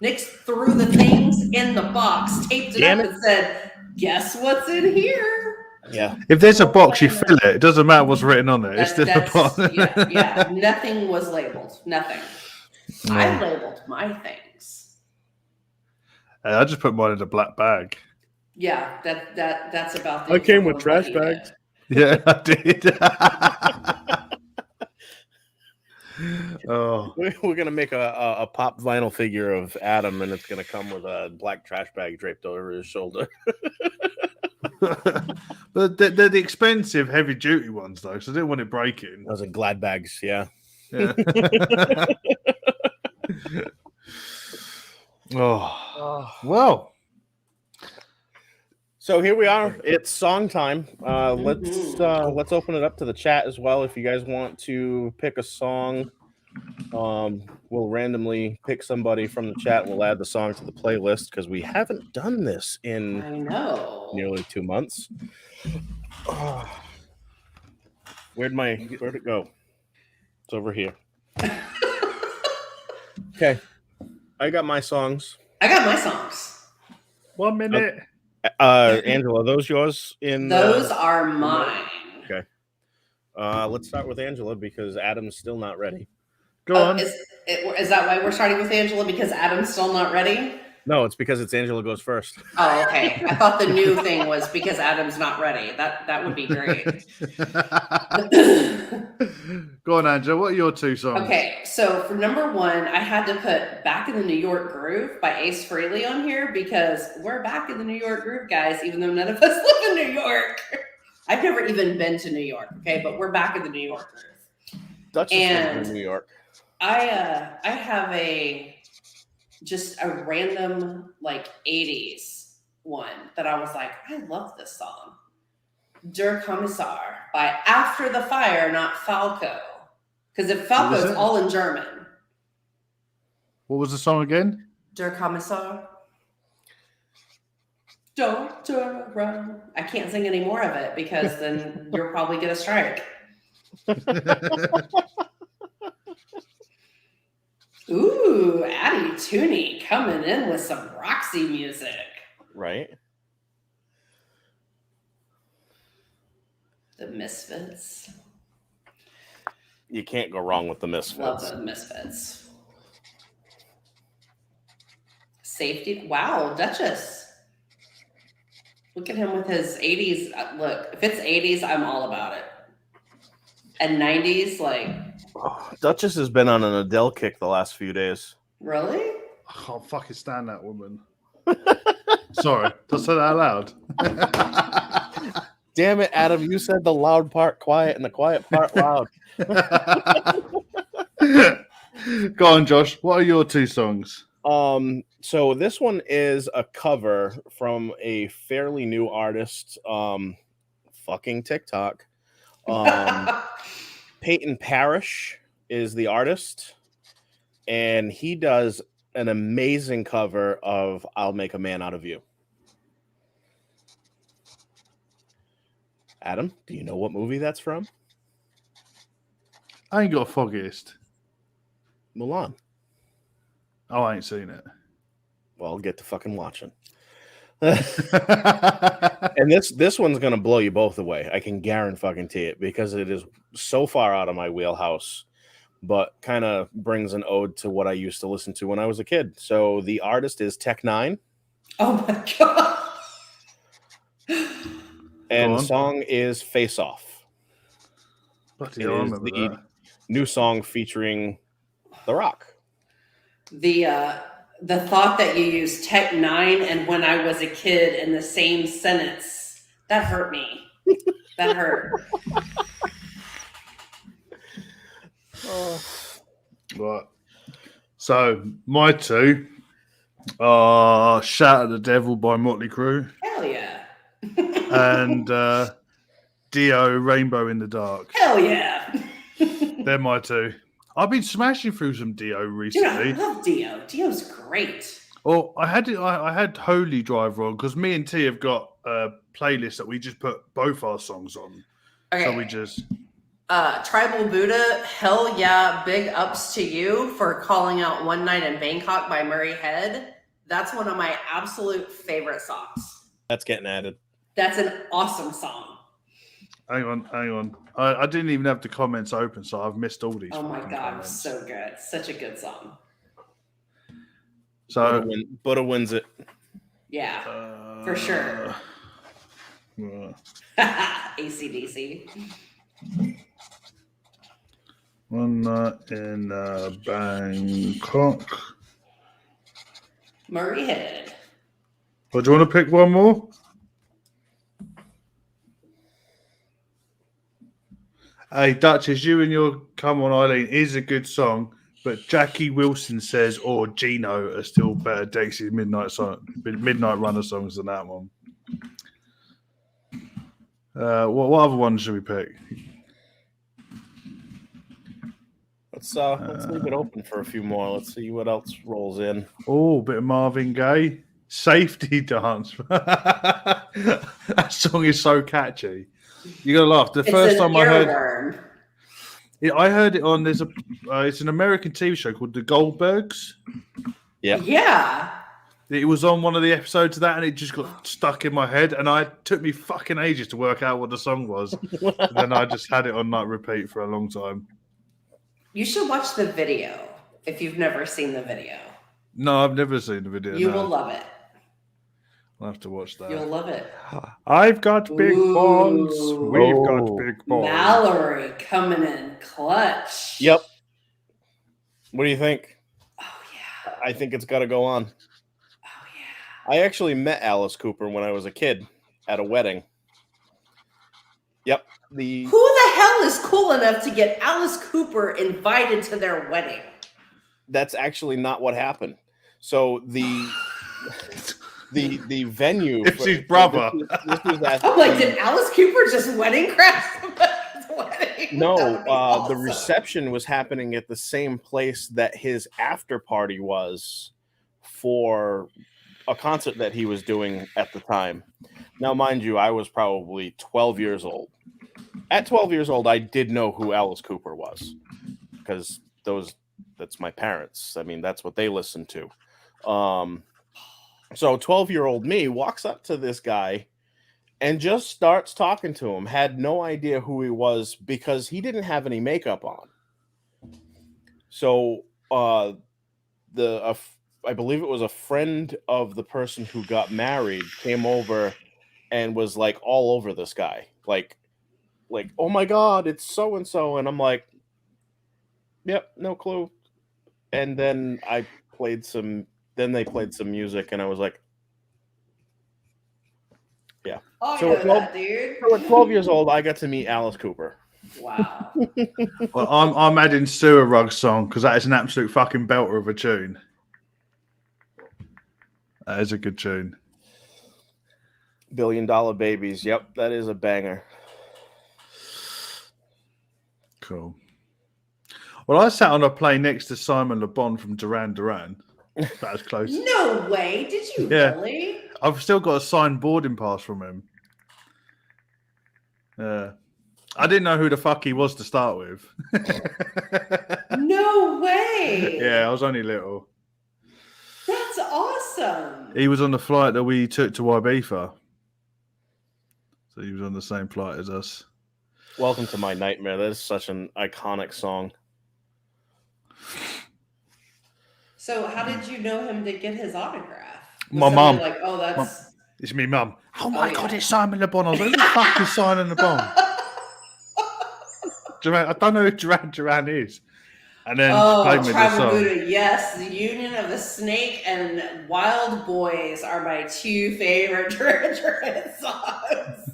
Nick threw the things in the box, taped it up, and said, "Guess what's in here?" Yeah. If there's a box, you fill it. It doesn't matter what's written on it. It's still a box. Yeah. Nothing was labeled. Nothing. No. I labeled my things. I just put mine in a black bag. Yeah, that's about the. I came with trash bags. Yeah, I did. Oh, we're gonna make a pop vinyl figure of Adam, and it's gonna come with a black trash bag draped over his shoulder. But they're the expensive, heavy duty ones though, so I didn't want it breaking. Those are Glad bags, yeah. Oh, well. So here we are. It's song time. Let's open it up to the chat as well. If you guys want to pick a song, we'll randomly pick somebody from the chat. And we'll add the song to the playlist because we haven't done this in nearly 2 months. Where'd it go? It's over here. Okay, I got my songs. 1 minute. Angela, are those yours? Those are mine. Okay. Let's start with Angela because Adam's still not ready. Go on. Is that why we're starting with Angela? Because Adam's still not ready? No, it's because it's Angela goes first. Oh, okay. I thought the new thing was because Adam's not ready. That would be great. Go on, Angela. What are your 2 songs? Okay, so for number 1, I had to put Back in the New York Groove by Ace Frehley on here because we're back in the New York Groove, guys, even though none of us live in New York. I've never even been to New York, okay? But we're back in the New York Groove. Dutch is in New York. I have just a random like 80s one that I was like, I love this song. Der Kommissar by After the Fire, not Falco. Because if Falco's all in German. What was the song again? Der Kommissar. Don't turn around. I can't sing any more of it because then you'll probably get a strike. Ooh, Addie Tooney coming in with some Roxy music. Right. The Misfits. You can't go wrong with the Misfits. Love the Misfits. Safety. Wow, Duchess. Look at him with his 80s. Look, if it's 80s, I'm all about it. And 90s, like. Oh, Duchess has been on an Adele kick the last few days. Really? I can't fucking stand that woman. Sorry, did I say that out loud? Damn it, Adam! You said the loud part quiet and the quiet part loud. Go on, Josh. What are your 2 songs? So this one is a cover from a fairly new artist. Fucking TikTok. Peyton Parrish is the artist, and he does an amazing cover of "I'll Make a Man Out of You." Adam, do you know what movie that's from? I ain't got a foggiest. Mulan. Oh, I ain't seen it. Well, get to fucking watching. And this one's gonna blow you both away. I can guarantee it because it is so far out of my wheelhouse, but kind of brings an ode to what I used to listen to when I was a kid. So the artist is Tech9. Oh my god! And the song is "Face Off." Bloody hell, I remember the new song featuring The Rock. The thought that you used Tech9 and when I was a kid in the same sentence, that hurt me. That hurt. Right. So my 2 are "Shout at the Devil" by Motley Crue. Hell yeah. And Dio, "Rainbow in the Dark." Hell yeah. They're my two. I've been smashing through some Dio recently. Dude, I love Dio. Dio's great. Well, I had Holy Driver on because me and T have got a playlist that we just put both our songs on. Okay. So we just Tribal Buddha, hell yeah, big ups to you for calling out One Night in Bangkok by Murray Head. That's one of my absolute favorite songs. That's getting added. That's an awesome song. hang on. I didn't even have the comments open, so I've missed all these. Oh my god, comments. so good. Such a good song. So Buddha wins it. Yeah, for sure. AC/DC. One Night in Bangkok. Murray Head. Well, do you want to pick one more? Hey, Duchess, you and your Come On Eileen is a good song, but Jackie Wilson says or Gino are still better Dixie's Midnight Runner songs than that one. What other one should we pick? Let's leave it open for a few more. Let's see what else rolls in. Oh, bit of Marvin Gaye. Safety Dance. That song is so catchy. You're gonna laugh. The first time I heard it on it's an American TV show called The Goldbergs. Yeah. It was on one of the episodes of that, and it just got stuck in my head. And it took me fucking ages to work out what the song was. And then I just had it on repeat for a long time. You should watch the video if you've never seen the video. No, I've never seen the video. You will love it. I'll have to watch that. You'll love it. I've got big balls. We've got big balls. Mallory coming in clutch. Yep. What do you think? Oh, yeah. I think it's got to go on. Oh, yeah. I actually met Alice Cooper when I was a kid at a wedding. Yep. Who the hell is cool enough to get Alice Cooper invited to their wedding? That's actually not what happened. So the venue. It's his brother. This was at I'm like, did Alice Cooper just wedding crash somebody's wedding? No, Awesome. The reception was happening at the same place that his after party was for a concert that he was doing at the time. Now, mind you, I was probably 12 years old. At 12 years old, I did know who Alice Cooper was because that's my parents. I mean, that's what they listened to. So 12-year-old me walks up to this guy and just starts talking to him. Had no idea who he was because he didn't have any makeup on. So I believe it was a friend of the person who got married came over and was like all over this guy. Like, oh my God, it's so-and-so. And I'm like, yep, no clue. And then they played some music and I was like, yeah. Oh, So that, dude. So at 12 years old, I got to meet Alice Cooper. Wow. Well, I'm adding Sewer Rug song because that is an absolute fucking belter of a tune. That is a good tune. $1 Billion Babies. Yep, that is a banger. Cool. Well, I sat on a plane next to Simon Le Bon from Duran Duran. That was close. No way. Did you really? I've still got a signed boarding pass from him. I didn't know who the fuck he was to start with. No way. Yeah, I was only little. That's awesome. He was on the flight that we took to Ibiza. So he was on the same flight as us. Welcome to My Nightmare. That is such an iconic song. So how did you know him to get his autograph? Was My mum. like, oh, that's... It's me mum. Oh my God, yeah. it's Simon Le Bon. I was like, who the fuck is Simon Le Bon? I don't know who Duran Duran is. And then played me the Tribal song. Buddha, yes. The Union of the Snake and Wild Boys are my two favorite Duran songs.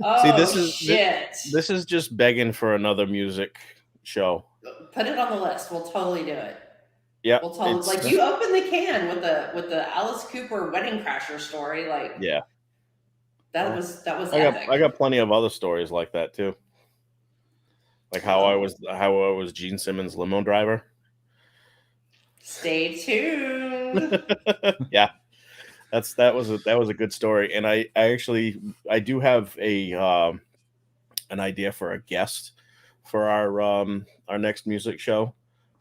Oh, See, this is just begging for another music show. Put it on the list. We'll totally do it. Yeah, we'll totally you open the can with the Alice Cooper wedding crasher story. Like, yeah, that was epic. I got plenty of other stories like that too. Like how I was Gene Simmons' limo driver. Stay tuned. Yeah, that was a good story, and I do have an idea for a guest for our next music show.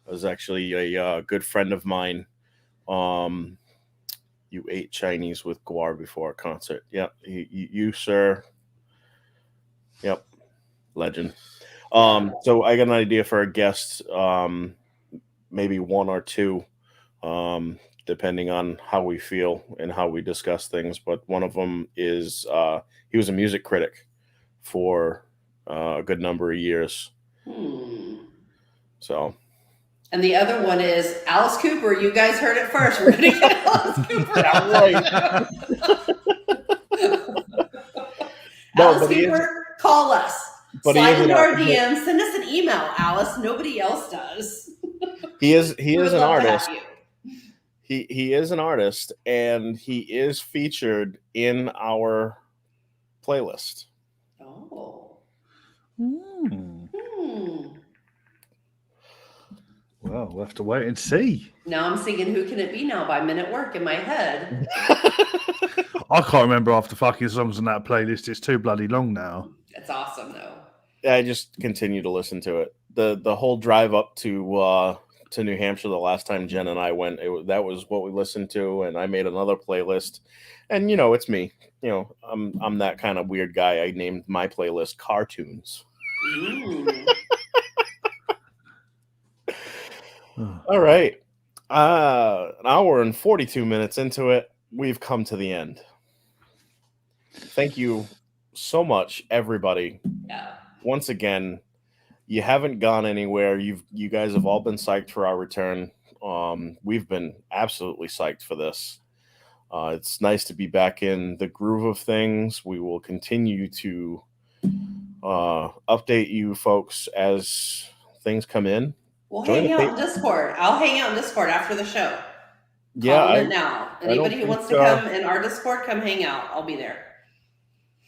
It was actually a good friend of mine. You ate Chinese with guar before a concert. Yep, you sir. Yep, legend. So I got an idea for a guest. Maybe one or two, depending on how we feel and how we discuss things. But one of them is he was a music critic for a good number of years. So. And the other one is Alice Cooper. You guys heard it first. We're going to get Alice Cooper. Alice Cooper, call us. Slide into our DMs. Send us an email, Alice. Nobody else does. He is an artist. He is an artist, and he is featured in our playlist. Oh. Well, we'll have to wait and see. Now I'm singing Who Can It Be Now by Men at Work in my head. I can't remember half the fucking songs on that playlist. It's too bloody long now. It's awesome, though. I just continue to listen to it. The whole drive up to New Hampshire the last time Jen and I went, that was what we listened to, and I made another playlist. And it's me. I'm that kind of weird guy. I named my playlist Cartoons. All right. An hour and 42 minutes into it, we've come to the end. Thank you so much, everybody. Yeah. Once again, you haven't gone anywhere. You guys have all been psyched for our return. We've been absolutely psyched for this. It's nice to be back in the groove of things. We will continue to update you folks as things come in. We'll hang out in Discord. I'll hang out in Discord after the show. Now. Anybody who wants to come in our Discord, come hang out. I'll be there.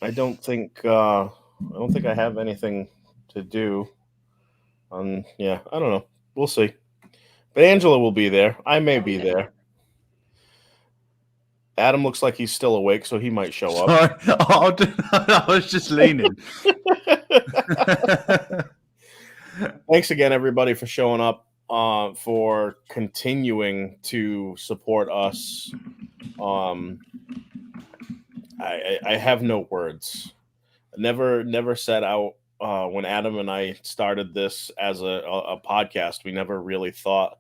I don't think I have anything to do. I don't know. We'll see. But Angela will be there. I may be there. Adam looks like he's still awake, so he might show up. I was just leaning. Thanks again, everybody, for showing up, for continuing to support us. I have no words. Never set out when Adam and I started this as a podcast. We never really thought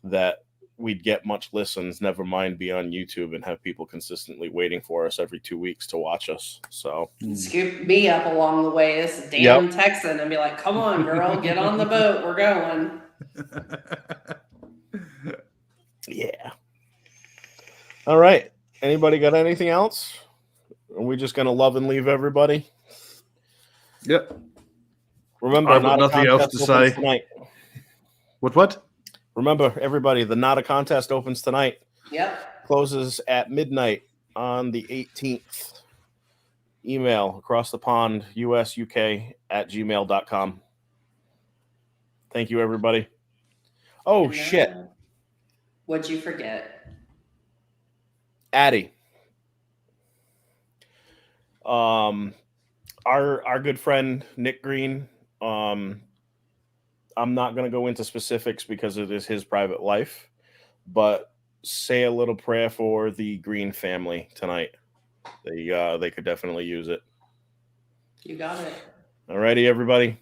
that we'd get much listens, never mind be on YouTube and have people consistently waiting for us every 2 weeks to watch us. So scoop me up along the way, this damn Texan, and be like, come on, girl, get on the boat. We're going. Yeah. All right. Anybody got anything else? Are we just going to love and leave everybody? Yep. Remember, I've got nothing else to say. Tonight. What? Remember, everybody, the Not a Contest opens tonight. Yep. Closes at midnight on the 18th. Email acrossthepondusuk@gmail.com. Thank you, everybody. Oh, shit. What'd you forget? Addie. Our good friend, Nick Green, I'm not going to go into specifics because it is his private life, but say a little prayer for the Green family tonight. They could definitely use it. You got it. All righty, everybody.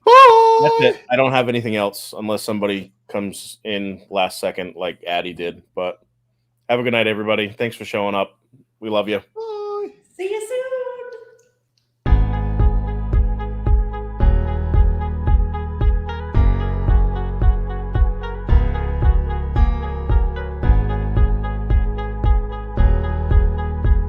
That's it. I don't have anything else unless somebody comes in last second like Addie did. But have a good night, everybody. Thanks for showing up. We love you. Bye. See you soon.